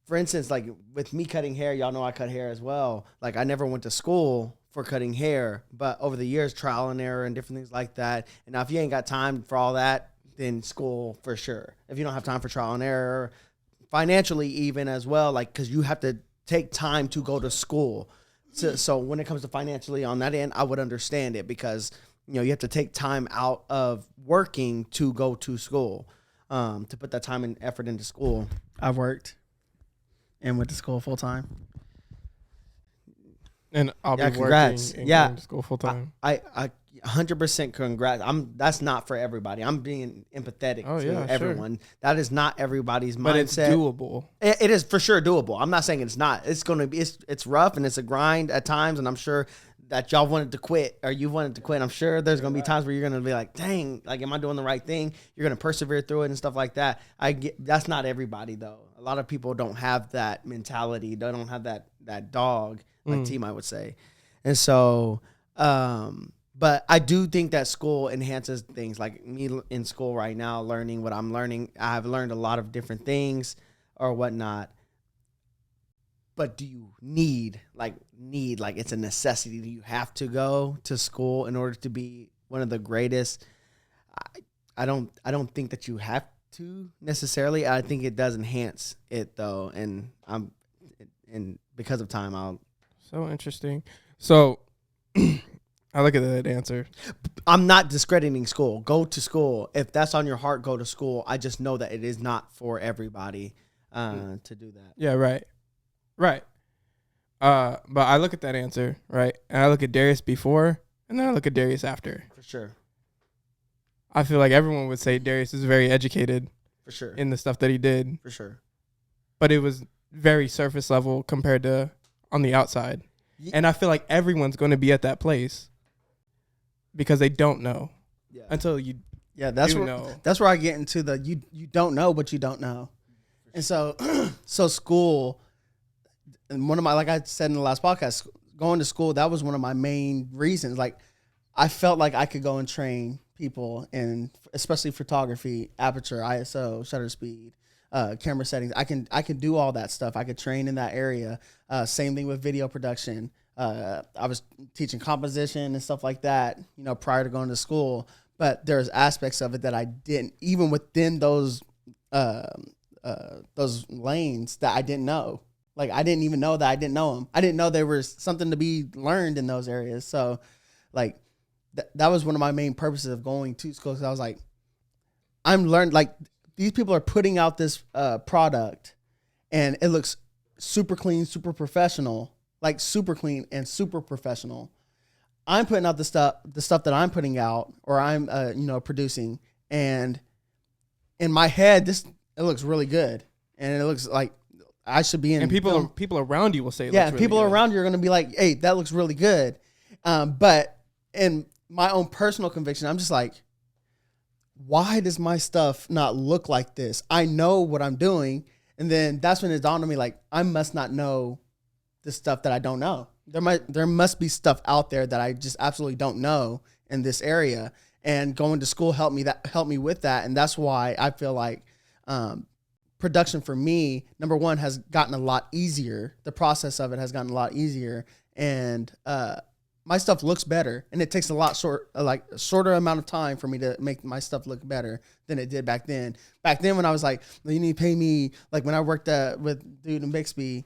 for instance, like with me cutting hair, y'all know I cut hair as well. Like I never went to school for cutting hair, but over the years, trial and error and different things like that. And now if you ain't got time for all that, then school for sure. If you don't have time for trial and error, financially even as well, like, because you have to take time to go to school. So when it comes to financially on that end, I would understand it because, you have to take time out of working to go to school, to put that time and effort into school. I've worked and went to school full time. And I'll be congrats. working and going to school full time. I 100% congrats. That's not for everybody. I'm being empathetic to everyone. Sure. That is not everybody's mindset. But it's doable. It is for sure doable. I'm not saying it's not. It's going to be. It's rough and it's a grind at times. And I'm sure that y'all wanted to quit or you wanted to quit. I'm sure there's going to be times where you're going to be like, dang, like, am I doing the right thing? You're going to persevere through it and stuff like that. That's not everybody though. A lot of people don't have that mentality. They don't have that dog, like T might would say. And so, but I do think that school enhances things. Like me in school right now, learning what I'm learning. I've learned a lot of different things or whatnot. But do you need like it's a necessity? Do you have to go to school in order to be one of the greatest? I don't think that you have to necessarily. I think it does enhance it though. And because of time, I'll. So interesting. So I look at that answer. I'm not discrediting school. Go to school. If that's on your heart, go to school. I just know that it is not for everybody to do that. Yeah, right. Right. But I look at that answer, right? And I look at Darius before, and then I look at Darius after. For sure. I feel like everyone would say Darius is very educated. For sure. In the stuff that he did. For sure. But it was very surface level compared to on the outside. Yeah. And I feel like everyone's going to be at that place because they don't know until you that's where know. That's where I get into the you don't know, but you don't know. And so school, and one of my, like I said in the last podcast, going to school, that was one of my main reasons. Like I felt like I could go and train people in, especially photography, aperture, ISO, shutter speed, camera settings. I can do all that stuff. I could train in that area. Same thing with video production. I was teaching composition and stuff like that, prior to going to school. But there's aspects of it that I didn't, even within those lanes that I didn't know. Like I didn't even know that I didn't know them. I didn't know there was something to be learned in those areas. So, like that was one of my main purposes of going to school. Because I was like, I'm learned. Like these people are putting out this product, and it looks super clean, super professional. Like super clean and super professional. I'm putting out the stuff that I'm putting out or I'm producing, and in my head it looks really good, and it looks like I should be in. And film. people around you will say, Yeah, really people good. around you are going to be like, hey, that looks really good. But in my own personal conviction, I'm just like, why does my stuff not look like this? I know what I'm doing. And then that's when it dawned on me, like, I must not know the stuff that I don't know. There must be stuff out there that I just absolutely don't know in this area. And going to school helped me with that. And that's why I feel like production for me, number one, has gotten a lot easier. The process of it has gotten a lot easier. And my stuff looks better, and it takes a shorter amount of time for me to make my stuff look better than it did back then. Back then, when I was like, you need to pay me, like when I worked with dude in Bixby,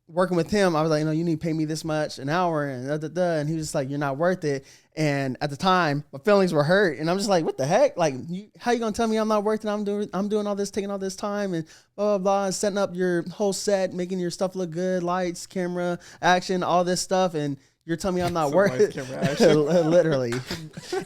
working with him, I was like, you need to pay me this much an hour, and and he was just like, you're not worth it. And at the time, my feelings were hurt, and I'm just like, what the heck? Like, how you gonna tell me I'm not worth it? I'm doing all this, taking all this time, and blah blah blah, and setting up your whole set, making your stuff look good, lights, camera, action, all this stuff, and you're telling me I'm not worth it, literally.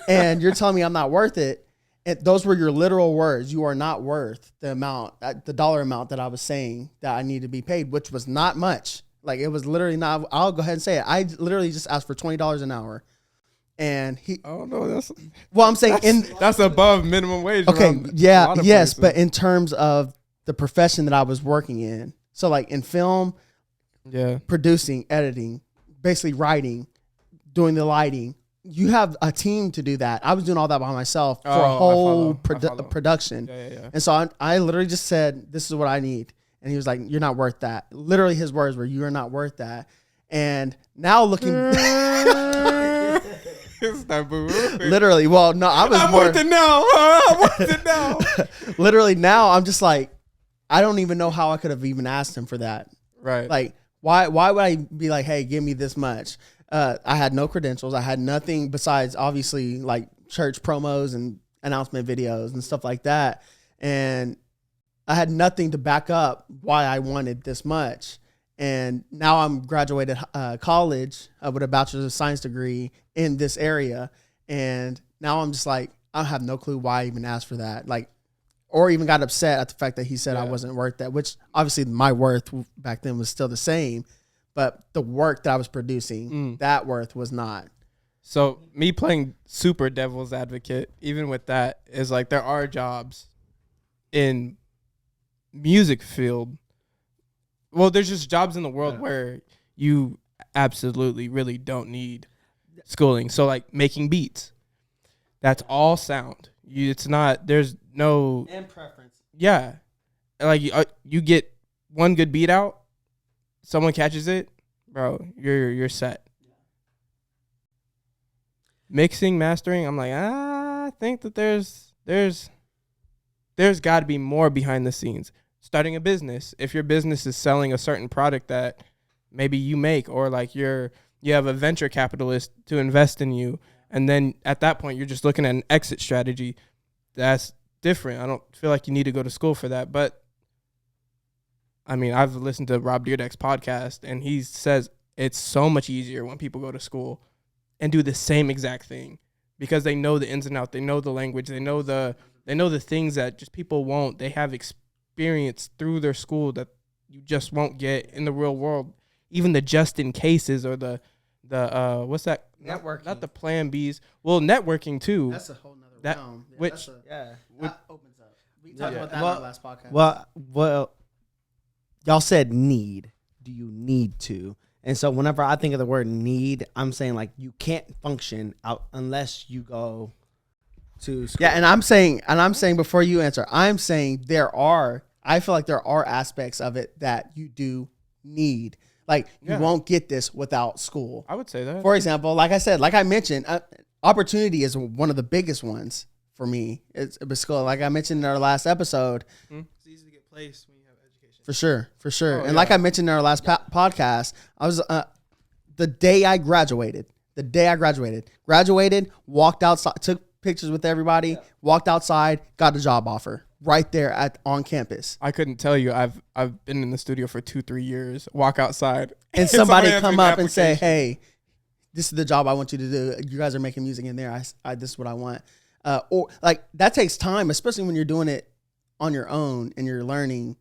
And you're telling me I'm not worth it. And those were your literal words. You are not worth the dollar amount that I was saying that I need to be paid, which was not much. Like, it was literally not. I'll go ahead and say it. I literally just asked for $20 an hour, and he. Oh no, that's. Well, I'm saying that's above minimum wage. Okay, yeah, yes, but in terms of the profession that I was working in, so like in film, yeah, producing, editing, basically writing, doing the lighting. You have a team to do that. I was doing all that by myself for a whole production. Yeah. And so I literally just said, this is what I need. And he was like, you're not worth that. Literally his words were, you're not worth that. And now looking literally, well, no, I was I'm more worth it now. I'm worth it now. Literally now I'm just like, I don't even know how I could have even asked him for that. Right. Like, why would I be like, hey, give me this much? I had no credentials. I had nothing besides obviously like church promos and announcement videos and stuff like that. And I had nothing to back up why I wanted this much. And now I'm graduated college with a bachelor's of science degree in this area. And now I'm just like, I have no clue why I even asked for that. Like, or even got upset at the fact that he said I wasn't worth that, which obviously my worth back then was still the same. But the work that I was producing, that worth was not. So me playing super devil's advocate, even with that, is like there are jobs in music field. Well, there's just jobs in the world where you absolutely really don't need schooling. So like making beats, that's all sound. It's not. There's no And preference. Yeah, like you get one good beat out. Someone catches it, bro, you're set. Mixing, mastering, I'm like, I think that there's got to be more behind the scenes. Starting a business, if your business is selling a certain product that maybe you make, or like you have a venture capitalist to invest in you, and then at that point you're just looking at an exit strategy. That's different. I don't feel like you need to go to school for that, but I mean, I've listened to Rob Dyrdek's podcast, and he says it's so much easier when people go to school and do the same exact thing because they know the ins and outs, they know the language, they know the things that just people won't. They have experience through their school that you just won't get in the real world. Even the just in cases or the what's that? Networking. Not the plan Bs. Well, networking too. That's a whole nother realm. Yeah. That opens up. We talked about that Well- in our last podcast. Well, y'all said need. Do you need to? And so whenever I think of the word need, I'm saying like you can't function out unless you go to school. Yeah, and I'm saying before you answer, I'm saying I feel like there are aspects of it that you do need. Like you won't get this without school. I would say that. For example, like I mentioned, opportunity is one of the biggest ones for me. It's school. Like I mentioned in our last episode. It's easy to get placed when you have education. For sure. Oh, And like I mentioned in our last podcast, I was the day I graduated, walked outside, took pictures with everybody, walked outside, got a job offer right there on campus. I couldn't tell you. I've been in the studio for 2-3 years. Walk outside And somebody come answering up the and say, application. "Hey, this is the job I want you to do. You guys are making music in there. This is what I want." Or like that takes time, especially when you're doing it on your own and you're learning.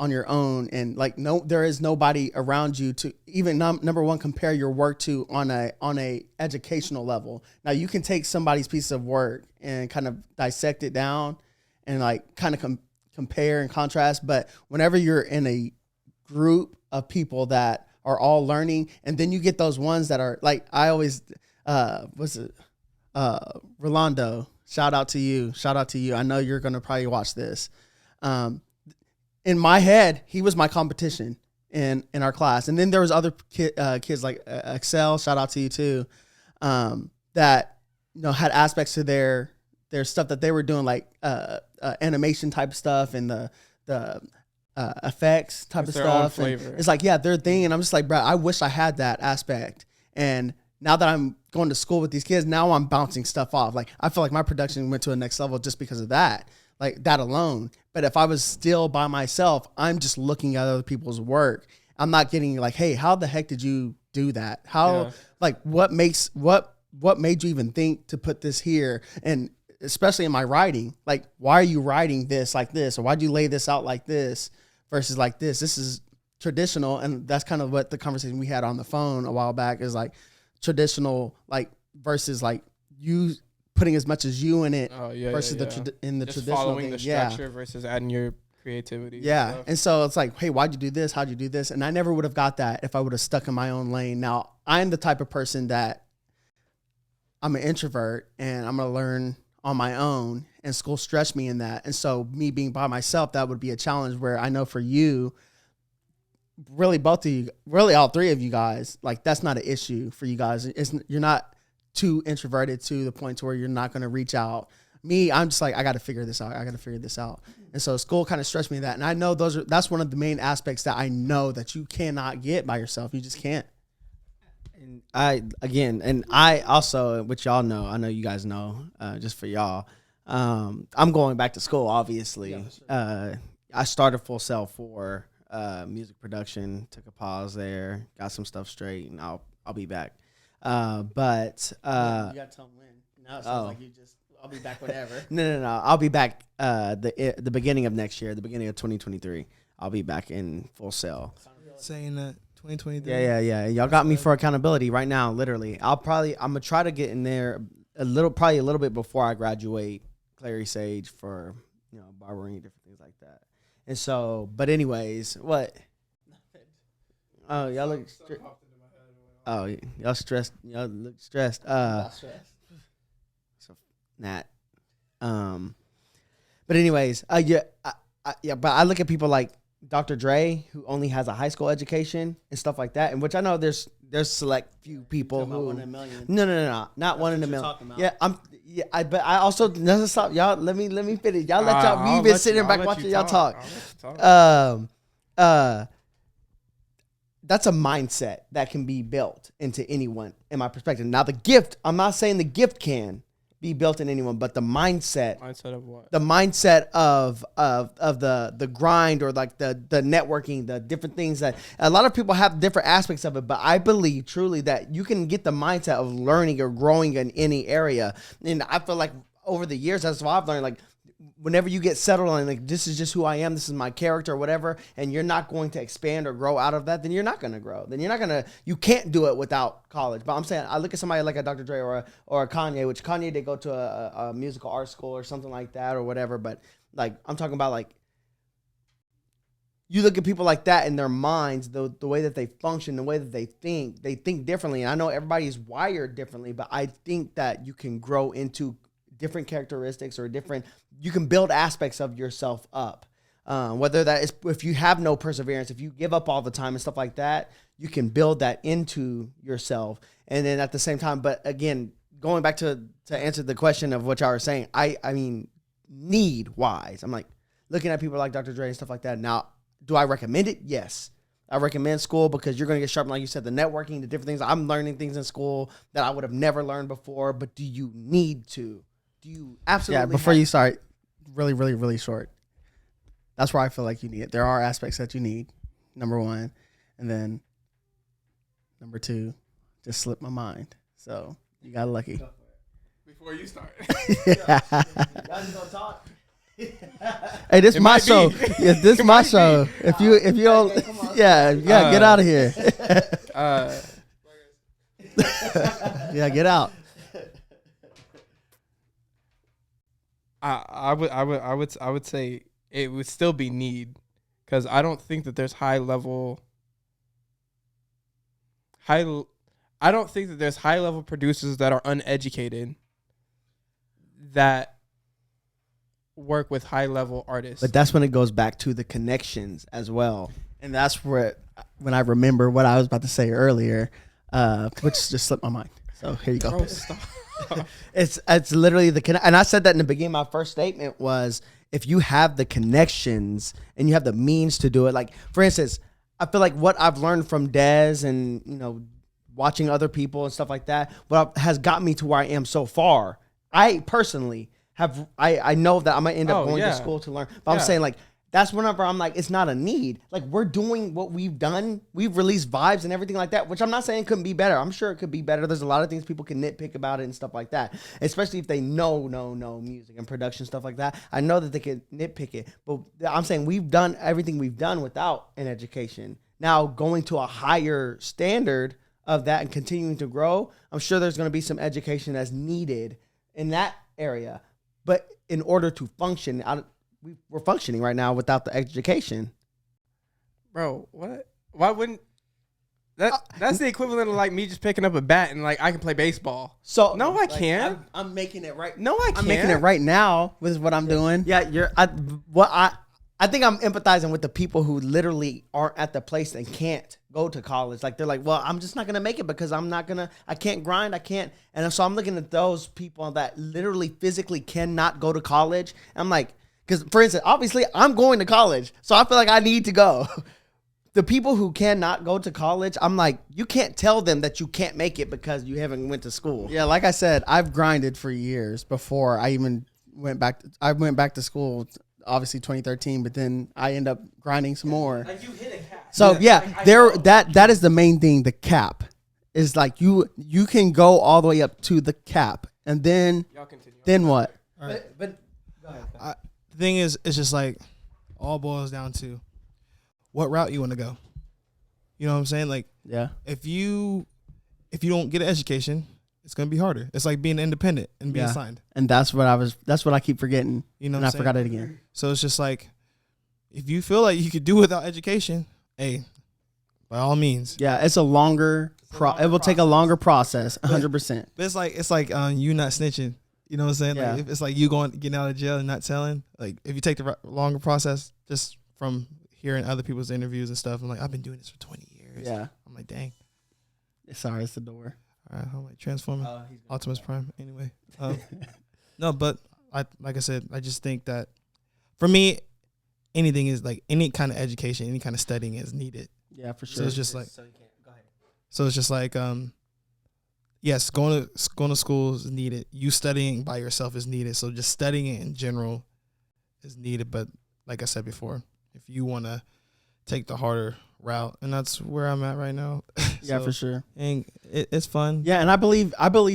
on your own, and like there is nobody around you to even number one compare your work to on a educational level. Now you can take somebody's piece of work and kind of dissect it down and like kind of compare and contrast, but whenever you're in a group of people that are all learning, and then you get those ones that are like, I always Rolando, shout out to you. I know you're gonna probably watch this. In my head, he was my competition in our class. And then there was other kids like Excel, shout out to you too, that, you know, had aspects to their stuff that they were doing, like animation type stuff and the effects type of stuff. It's like, yeah, their thing. And I'm just like, bro, I wish I had that aspect. And now that I'm going to school with these kids, now I'm bouncing stuff off. Like, I feel like my production went to a next level just because of that. Like that alone. But if I was still by myself, I'm just looking at other people's work. I'm not getting like, hey, how the heck did you do that? Like what made you even think to put this here? And especially in my writing, like, why are you writing this like this? Or why'd you lay this out like this versus like this? This is traditional. And that's kind of what the conversation we had on the phone a while back is like traditional, like versus like you putting as much as you in it versus the traditional following thing. The structure versus adding your creativity. Yeah. And so it's like, hey, why'd you do this? How'd you do this? And I never would have got that if I would have stuck in my own lane. Now, I'm the type of person that I'm an introvert and I'm going to learn on my own, and school stretched me in that. And so me being by myself, that would be a challenge where I know for you, really both of you, really all three of you guys, like that's not an issue for you guys. You're not too introverted to the point to where you're not going to reach out. Me, I'm just like, I got to figure this out. And so school kind of stretched me in that. And I know that's one of the main aspects that I know that you cannot get by yourself. You just can't. And I also, which y'all know, I know you guys know, just for y'all, I'm going back to school, obviously. Yeah, sure. I started Full Sail for music production, took a pause there, got some stuff straight, and I'll be back. But you got to tell them when. Now it sounds like you just, I'll be back whenever. No. I'll be back the beginning of next year, the beginning of 2023. I'll be back in Full Sail. Saying that 2023. Yeah. Y'all got me for accountability right now, literally. I'm gonna try to get in there probably a little bit before I graduate Clary Sage for, you know, barbering and different things like that. And so, but anyways, what? Oh, y'all look. Oh, y'all stressed. Y'all look stressed. So Nat. But anyways, but I look at people like Dr. Dre, who only has a high school education and stuff like that, and which I know there's select few people who. One in a million. No, not That's one in a million. Yeah, But I also doesn't stop y'all. Let me finish. Y'all let y'all. We've been sitting back watching y'all talk. That's a mindset that can be built into anyone, in my perspective. Now, the gift, I'm not saying the gift can be built in anyone, but the mindset. Mindset of what? The mindset of the grind, or like the networking, the different things that a lot of people have different aspects of it. But I believe truly that you can get the mindset of learning or growing in any area. And I feel like over the years, that's what I've learned. Like, whenever you get settled on, like, this is just who I am, this is my character or whatever, and you're not going to expand or grow out of that, then you're not going to grow. Then you can't do it without college. But I'm saying, I look at somebody like a Dr. Dre or a Kanye, which Kanye did go to a musical art school or something like that or whatever. But like, I'm talking about, like, you look at people like that in their minds, the way that they function, the way that they think differently. And I know everybody's wired differently, but I think that you can grow into different characteristics or you can build aspects of yourself up. Whether that is, if you have no perseverance, if you give up all the time and stuff like that, you can build that into yourself. And then at the same time, but again, going back to answer the question of what y'all were saying, I mean, need wise, I'm like looking at people like Dr. Dre and stuff like that. Now, do I recommend it? Yes. I recommend school because you're going to get sharp, like you said, the networking, the different things. I'm learning things in school that I would have never learned before, but do you need to? Do you absolutely? Yeah, before you start, really, really, really short. That's where I feel like you need it. There are aspects that you need, number one. And then number two, just slipped my mind. So you got lucky. Before you start. Yeah. Y'all just gonna talk? Hey, this It my might show. be. Yeah, this my show. If you don't, yeah, get out of here. Yeah, get out. I would say it would still be need, because I don't think that there's high level producers that are uneducated that work with high level artists. But that's when it goes back to the connections as well. And that's when I remember what I was about to say earlier, which just slipped my mind. So here you go. Bro, stop. It's literally and I said that in the beginning. My first statement was, if you have the connections and you have the means to do it, like for instance, I feel like what I've learned from Dez and watching other people and stuff like that, what has got me to where I am so far. I personally I know that I'm gonna end up going to school to learn, but I'm saying like that's whenever I'm like, it's not a need. Like, we're doing what we've done. We've released vibes and everything like that, which I'm not saying couldn't be better. I'm sure it could be better. There's a lot of things people can nitpick about it and stuff like that, especially if they know music and production, stuff like that. I know that they could nitpick it, but I'm saying we've done everything we've done without an education. Now, going to a higher standard of that and continuing to grow, I'm sure there's going to be some education that's needed in that area. But in order to function, we're functioning right now without the education. Bro, what? Why wouldn't that's the equivalent of like me just picking up a bat and like I can play baseball. So no, I can't. I'm making it right. No, I can't. I'm making it right now with what I'm doing. Yeah, I think I'm empathizing with the people who literally aren't at the place and can't go to college. Like, they're like, well, I'm just not going to make it because I can't grind. I can't. And so I'm looking at those people that literally physically cannot go to college. I'm like, because for instance, obviously I'm going to college, so I feel like I need to go. The people who cannot go to college, I'm like, you can't tell them that you can't make it because you haven't went to school. Yeah, like I said, I've grinded for years before I even went back. I went back to school, obviously 2013, but then I end up grinding some more. Like, you hit a cap. So that is the main thing. The cap is like you can go all the way up to the cap, and then Y'all continue. then what? All right. But go ahead. The thing is, it's just like all boils down to what route you want to go. You know what I'm saying? Like, Yeah, if you don't get an education, it's gonna be harder. It's like being independent and being Yeah. signed. and that's what I keep forgetting. You know and what I I'm saying? forgot it again. So it's just like, if you feel like you could do without education, hey, by all means. Yeah, it's a longer. It will take a longer process. 100%. But it's like you not snitching. You know what I'm saying? Yeah. Like, if it's like you getting out of jail and not telling. Like, if you take the longer process, just from hearing other people's interviews and stuff, I'm like, I've been doing this for 20 years. Yeah. I'm like, dang. Sorry, it's the door. All right, I'm like Transformer, Optimus Prime. Anyway, no, but like I said, I just think that for me, anything is like any kind of education, any kind of studying is needed. Yeah, for So sure. it's just like, So you can't go ahead. so it's just like, yes, going to school is needed. You studying by yourself is needed. So just studying it in general is needed. But like I said before, if you want to take the harder route, and that's where I'm at right now. Yeah, So, for sure. and it's fun. Yeah, and I believe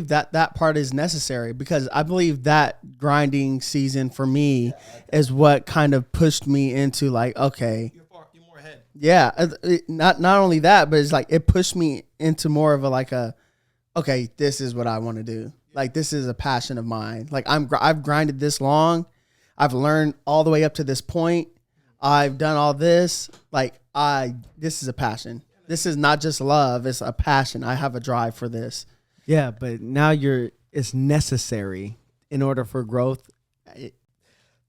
that part is necessary because I believe that grinding season for me is what kind of pushed me into like, okay, You're more ahead. yeah, not only that, but it's like it pushed me into more of a okay, this is what I want to do. Like, this is a passion of mine. Like, I've grinded this long. I've learned all the way up to this point. I've done all this. Like, this is a passion. This is not just love. It's a passion. I have a drive for this. Yeah, but now it's necessary in order for growth.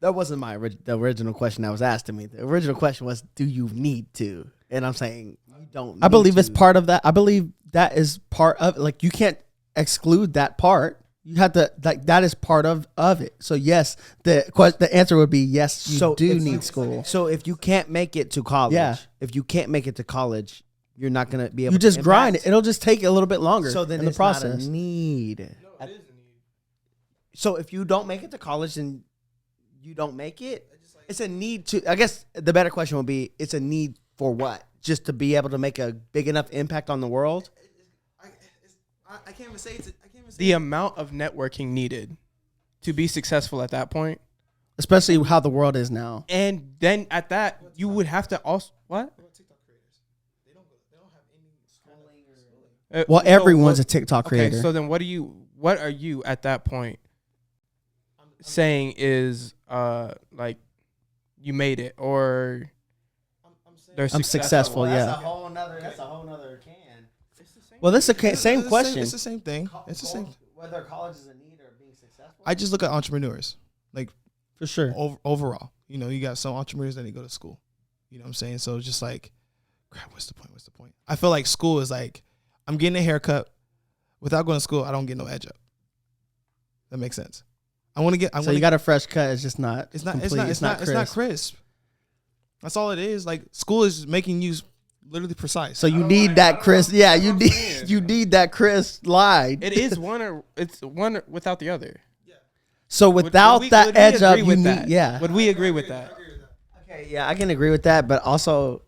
That wasn't the original question that was asked to me. The original question was, do you need to? And I'm saying you don't. I believe need it's to. part of that. I believe that is part of, like, you can't exclude that part. You have to, like, that is part of it. So yes, the answer would be yes, you do need school. So if you can't make it to college, you're not gonna be able. You to just grind it. impact. it'll just take a little bit longer. So then in the it's not process. a need. No, it is a need. So if you don't make it to college and you don't make it, it's a need to. I guess the better question would be, it's a need for what? Just to be able to make a big enough impact on the world? I can't even say it's. The amount of networking needed to be successful at that point especially how the world is now. And then at that, you would have to also what? Well, everyone's a TikTok creator. Okay, so then what are you at that point saying is like you made it or they're I'm successful. That's Yeah. a whole nother can. Well, this is the same question. It's the same thing. It's the same. Whether college is a need or being successful. I just look at entrepreneurs, like For sure. overall. You know, you got some entrepreneurs that they go to school. You know what I'm saying? So it's just like, crap. What's the point? What's the point? I feel like school is like, I'm getting a haircut. Without going to school, I don't get no edge up. That makes sense. So you got a fresh cut. It's just not. It's not. complete. It's not crisp. That's all it is. Like school is making you literally precise. So you need that crisp. Yeah, you need that crisp line. It is it's one without the other. So without that edge up, you need. that? Yeah. Would we agree with that? Okay, yeah, I can agree with that, but also,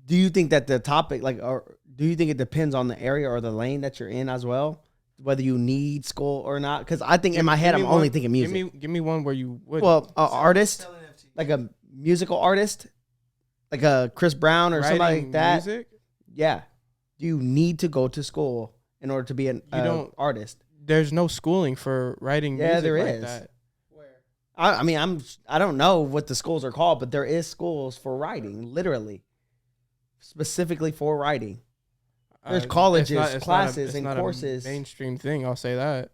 do you think that the topic, like, or do you think it depends on the area or the lane that you're in as well, whether you need school or not? Because I think in my head, I'm only thinking music. Give me one where you would. Well, an artist, like a musical artist, like a Chris Brown or somebody writing like that. music? Yeah, you need to go to school in order to be an artist. There's no schooling for writing Yeah, music there like is. that. I mean, I don't know what the schools are called, but there is schools for writing, literally, specifically for writing. There's colleges, classes, and courses. A mainstream thing, I'll say that.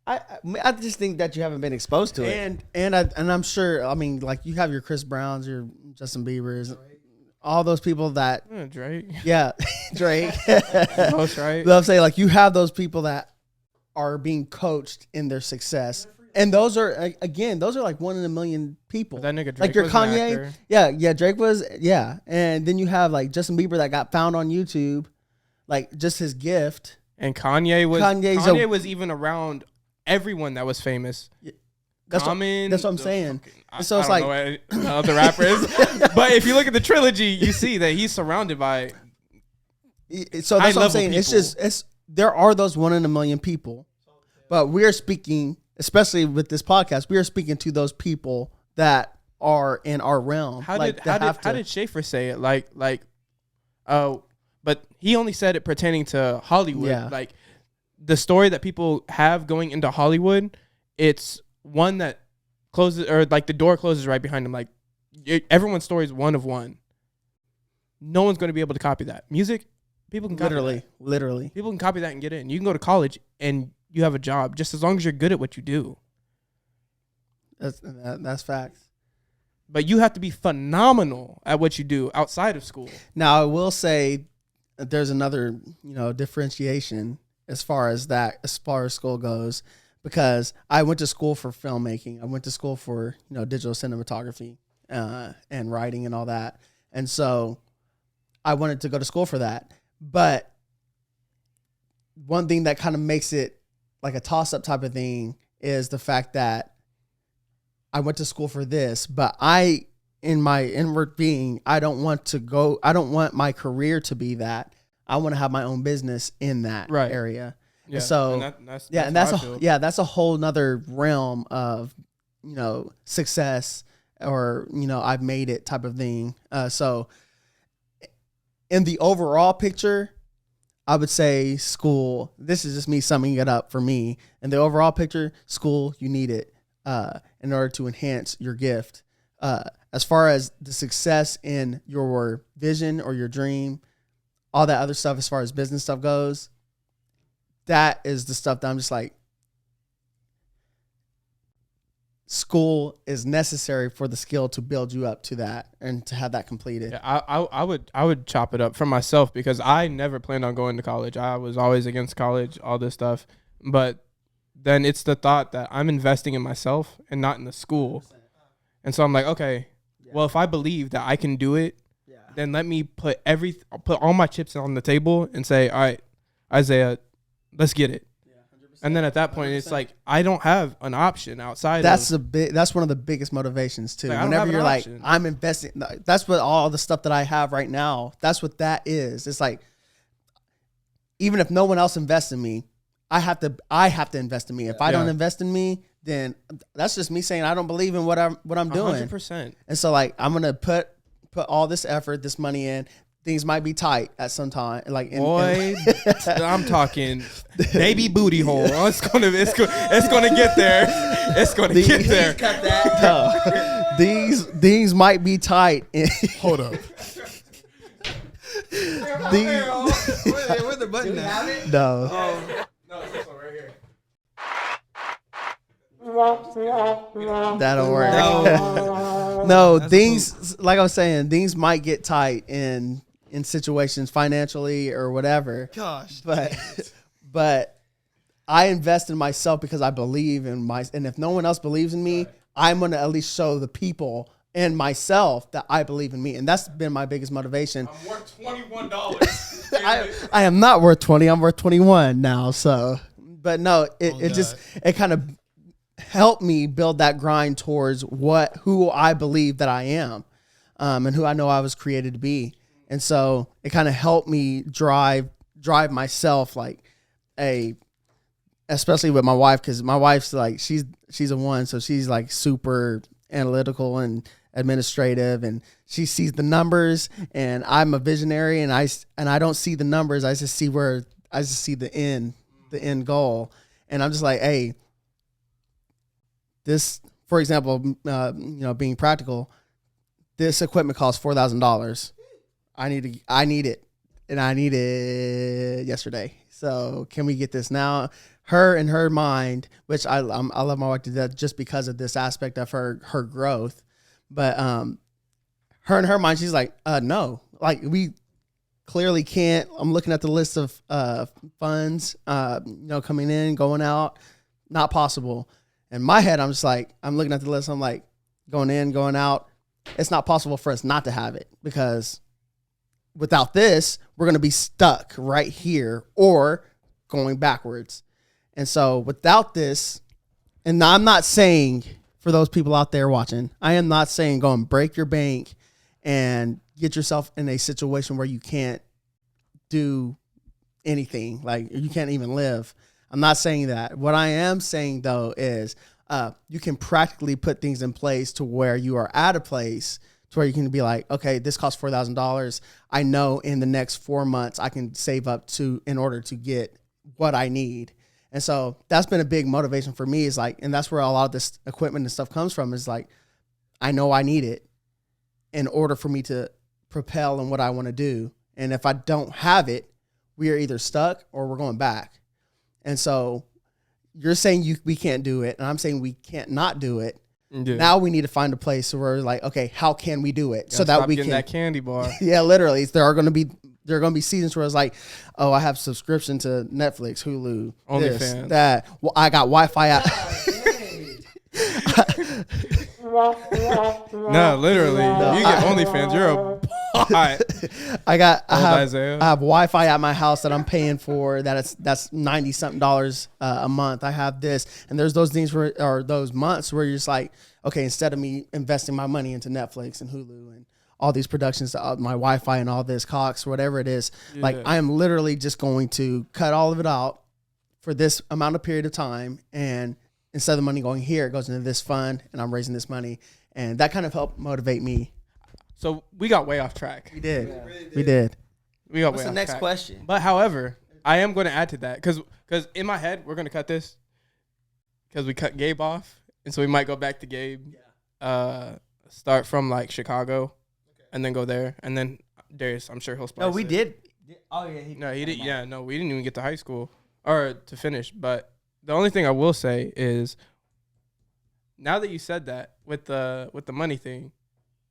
I just think that you haven't been exposed to it. And I'm sure. I mean, like you have your Chris Browns, your Justin Bieber's, all those people that. Drake. Yeah, Drake. Most right. But I'm saying like you have those people that are being coached in their success. And those are like 1 in a million people. But that nigga Drake like your was an Kanye, actor. yeah, Drake was, yeah. And then you have like Justin Bieber that got found on YouTube, like just his gift. And Kanye was even around everyone that was famous. That's Common, what I'm saying. So it's I like don't know other rappers, but if you look at the trilogy, you see that he's surrounded by. So that's what I'm saying. High-level It's there are those 1 in a million people, but we're speaking, especially with this podcast, we are speaking to those people that are in our realm. How did Schaefer say it? But he only said it pertaining to Hollywood. Yeah. Like the story that people have going into Hollywood, it's one that closes, or like the door closes right behind them. Like everyone's story is one of one. No one's going to be able to copy that. Music, people can copy literally. that. People can copy that and get in. You can go to college and you have a job just as long as you're good at what you do. That's facts. But you have to be phenomenal at what you do outside of school. Now I will say that there's another, differentiation as far as school goes, because I went to school for filmmaking. I went to school for, digital cinematography and writing and all that. And so I wanted to go to school for that. But one thing that kind of makes it like a toss-up type of thing is the fact that I went to school for this, but in my inward being, I don't want my career to be that. I want to have my own business in that area. Yeah. And so that's a whole nother realm of, success or, I've made it type of thing. So in the overall picture, I would say school, this is just me summing it up for me. In the overall picture, school, you need it in order to enhance your gift. As far as the success in your vision or your dream, all that other stuff as far as business stuff goes, that is the stuff that I'm just like, school is necessary for the skill to build you up to that and to have that completed. Yeah, I would chop it up for myself because I never planned on going to college. I was always against college, all this stuff. But then it's the thought that I'm investing in myself and not in the school. And so I'm like, okay, well, if I believe that I can do it, then let me put all my chips on the table and say, all right, Isaiah, let's get it. And then at that point, 100%. It's like I don't have an option outside. That's one of the biggest motivations too. Like, whenever you're like, I'm investing. That's what all the stuff that I have right now. That's what that is. It's like, even if no one else invests in me, I have to invest in me. If I don't invest in me, then that's just me saying I don't believe in what I'm doing. 100%. And so like I'm gonna put all this effort, this money in. Things might be tight at some time. Like I'm talking baby booty hole. It's gonna get there. It's gonna get there. Cut that. No. These might be tight. Hold up. Where's the button at? No. No, it's this one right here. That'll work. No, things like I was saying, things might get tight in situations financially or whatever. Gosh. But I invest in myself because I believe in and if no one else believes in me, I'm gonna at least show the people and myself that I believe in me. And that's been my biggest motivation. I'm worth $21. I am not worth 20, I'm worth 21 now. So but no, it kind of helped me build that grind towards who I believe that I am, and who I know I was created to be. And so it kind of helped me drive myself especially with my wife, because my wife's like, she's a one. So she's like super analytical and administrative, and she sees the numbers, and I'm a visionary, and I don't see the numbers. I just see the end goal. And I'm just like, hey, this, for example, being practical, this equipment costs $4,000. I need it, and I need it yesterday. So can we get this now? Her in her mind, which I love my wife to death just because of this aspect of her growth, but her in her mind, she's like, no, like we clearly can't. I'm looking at the list of funds, coming in, going out, not possible. In my head, I'm just like, I'm looking at the list. I'm like, going in, going out. It's not possible for us not to have it, because without this, we're going to be stuck right here or going backwards. And so without this, and I'm not saying, for those people out there watching, I am not saying go and break your bank and get yourself in a situation where you can't do anything, like you can't even live. I'm not saying that. What I am saying, though, is you can practically put things in place to where you are at a place to where you can be like, okay, this costs $4,000. I know in the next 4 months I can save up in order to get what I need. And so that's been a big motivation for me, is like, and that's where a lot of this equipment and stuff comes from, is like, I know I need it in order for me to propel in what I want to do. And if I don't have it, we are either stuck or we're going back. And so you're saying we can't do it, and I'm saying we can't not do it. Yeah. Now we need to find a place where we're like, okay, how can we do it so that we can that candy bar? Yeah, literally. There are going to be seasons where it's like, oh, I have subscription to Netflix, Hulu, OnlyFans, that. Well, I got Wi-Fi out. No, literally. You get OnlyFans, you're a bot. I have Wi-Fi at my house that I'm paying for. That's $90-something a month. I have this, and there's those things those months where you're just like, okay, instead of me investing my money into Netflix and Hulu and all these productions, my Wi-Fi and all this Cox, whatever it is, like I am literally just going to cut all of it out for this amount of period of time, and instead of the money going here, it goes into this fund, and I'm raising this money, and that kind of helped motivate me. So we got way off track. We did. Yeah. Really did. We did. We got What's way the off next track. question? But however, I am going to add to that because in my head we're going to cut this because we cut Gabe off, and so we might go back to Gabe. Start from like Chicago, and then go there, and then Darius. I'm sure he'll spice. No, we it. did. Oh yeah, He did. Yeah, no, we didn't even get to high school or to finish. But the only thing I will say is, now that you said that with the money thing,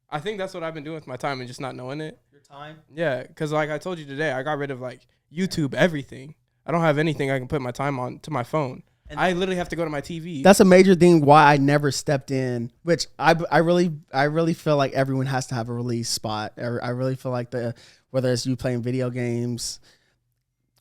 I think that's what I've been doing with my time and just not knowing it. Your time. Yeah, because like I told you today, I got rid of like YouTube, everything. I don't have anything I can put my time on to my phone. And I literally have to go to my TV. That's a major thing why I never stepped in, which I really feel like everyone has to have a release spot. I really feel like whether it's you playing video games,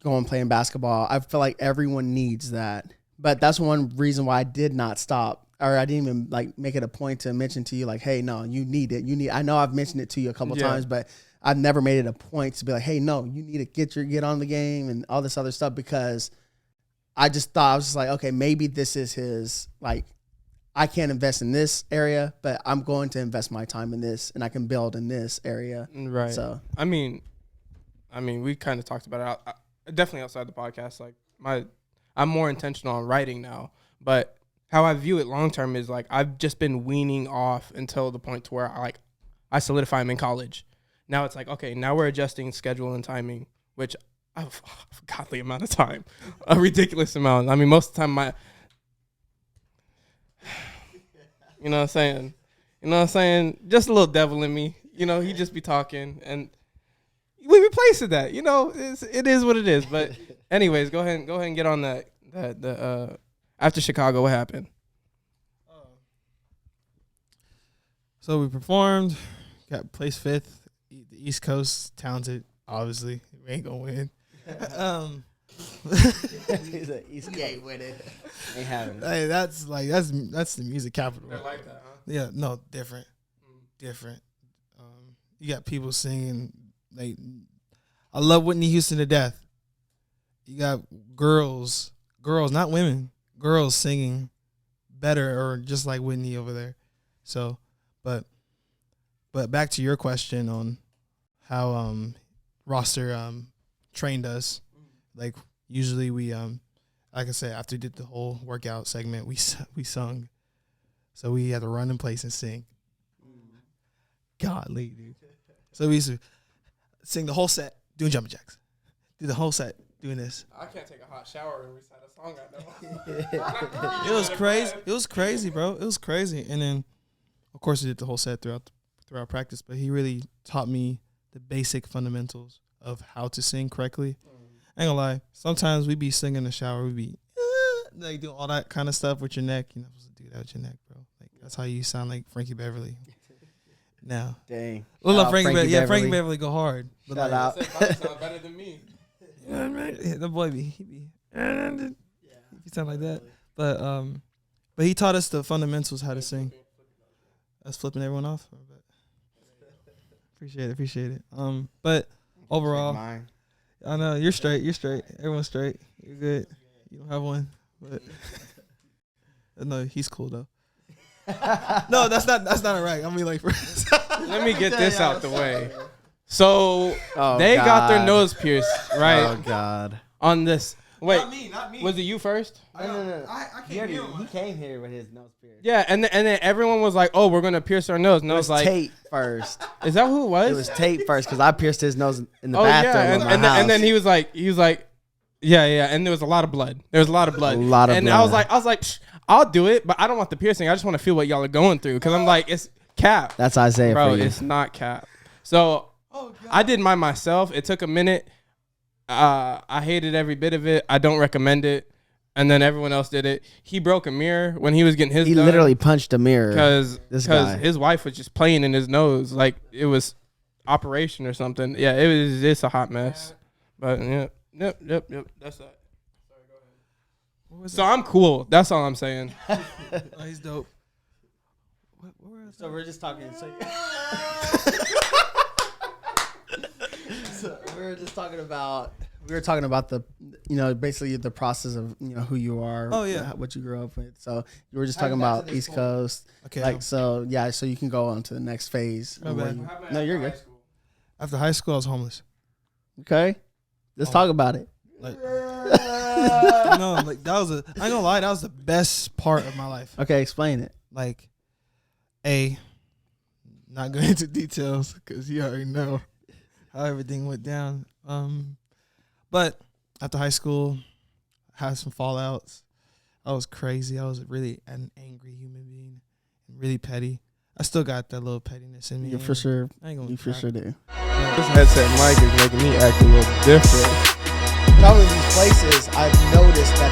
going playing basketball, I feel like everyone needs that. But that's one reason why I did not stop, or I didn't even like make it a point to mention to you like, hey, no, you need it. I know I've mentioned it to you a couple times, but I've never made it a point to be like, hey, no, you need to get on the game and all this other stuff, because I just thought, I was just like, okay, maybe this is his like I can't invest in this area, but I'm going to invest my time in this, and I can build in this area. Right. So I mean, we kind of talked about it. Definitely outside the podcast. Like I'm more intentional on writing now, but how I view it long term is like I've just been weaning off until the point to where I solidify I'm in college. Now it's like, okay, now we're adjusting schedule and timing, which I have a godly amount of time, a ridiculous amount. I mean, most of the time you know what I'm saying? You know what I'm saying? Just a little devil in me. You know, he just be talking, and we replace that. You know, it is what it is. But anyways, go ahead and get on that. After Chicago, what happened? So we performed, got placed 5th. The East Coast, talented, obviously. We ain't gonna win. He's a East Coast. Ain't winning. Ain't having it. Hey, that's the music capital. I like that, huh? Yeah, no, different. You got people singing. Like, I love Whitney Houston to death. You got girls, not women, girls singing better or just like Whitney over there. So, but back to your question on how roster trained us. Like, usually we like I said, after we did the whole workout segment, we sung. So we had to run in place and sing. Godly, dude. So we used to sing the whole set doing jumping jacks. Do the whole set doing this. I can't take a hot shower and recite a song I know. It was crazy. It was crazy, bro. It was crazy. And then, of course, we did the whole set throughout practice. But he really taught me the basic fundamentals of how to sing correctly. I ain't gonna lie. Sometimes we be singing in the shower. We be like doing all that kind of stuff with your neck. You're not supposed to do that with your neck, bro. Like, that's how you sound like Frankie Beverly. Now, dang. Well, love Frankie Beverly. Yeah, Frankie Beverly go hard. But Shout out. Sound better than me. You know what I mean? Yeah, the boy he be sound like that. But he taught us the fundamentals how to sing. That's flipping everyone off. Appreciate it. But overall, I know you're straight. Everyone's straight. You're good. You don't have one, but no, he's cool though. No, that's not right. I mean, like, let me get this out the way. So they got their nose pierced, right? Oh God! On this, wait, not me. Was it you first? No. I He came here with his nose pierced. Yeah, and then everyone was like, "Oh, we're gonna pierce our nose," and I was like, Tate first. "Is that who it was?" It was Tate first because I pierced his nose in the Oh bathroom. yeah, of my house. and then he was like, yeah, and there was a lot of blood. There was a lot of blood. And I was like, Psh, I'll do it, but I don't want the piercing. I just want to feel what y'all are going through because I'm like, it's cap. That's Isaiah Bro, for you. it's not cap. So I did mine myself. It took a minute. I hated every bit of it. I don't recommend it. And then everyone else did it. He broke a mirror when he was getting his. He literally punched a mirror because guy. his wife was just playing in his nose like it was operation or something. Yeah, it's a hot mess. But yep. That's that. So I'm cool. That's all I'm saying. Oh, he's dope. So we're just talking. So we were just talking about. We were talking about the, basically the process of, who you are. Oh, yeah. What you grew up with. So you were just talking about East Coast. Okay. So you can go on to the next phase. My bad. No, you're good. After high school, I was homeless. Okay. Let's talk about it. Like, no, like I ain't gonna lie, that was the best part of my life. Okay, explain it. Like, not going into details because you already know how everything went down. But after high school, I had some fallouts. I was crazy. I was really an angry human being, really petty. I still got that little pettiness in me. You for sure. I ain't gonna You for sure do. This headset mic is making me act a little different. Some of these places, I've noticed that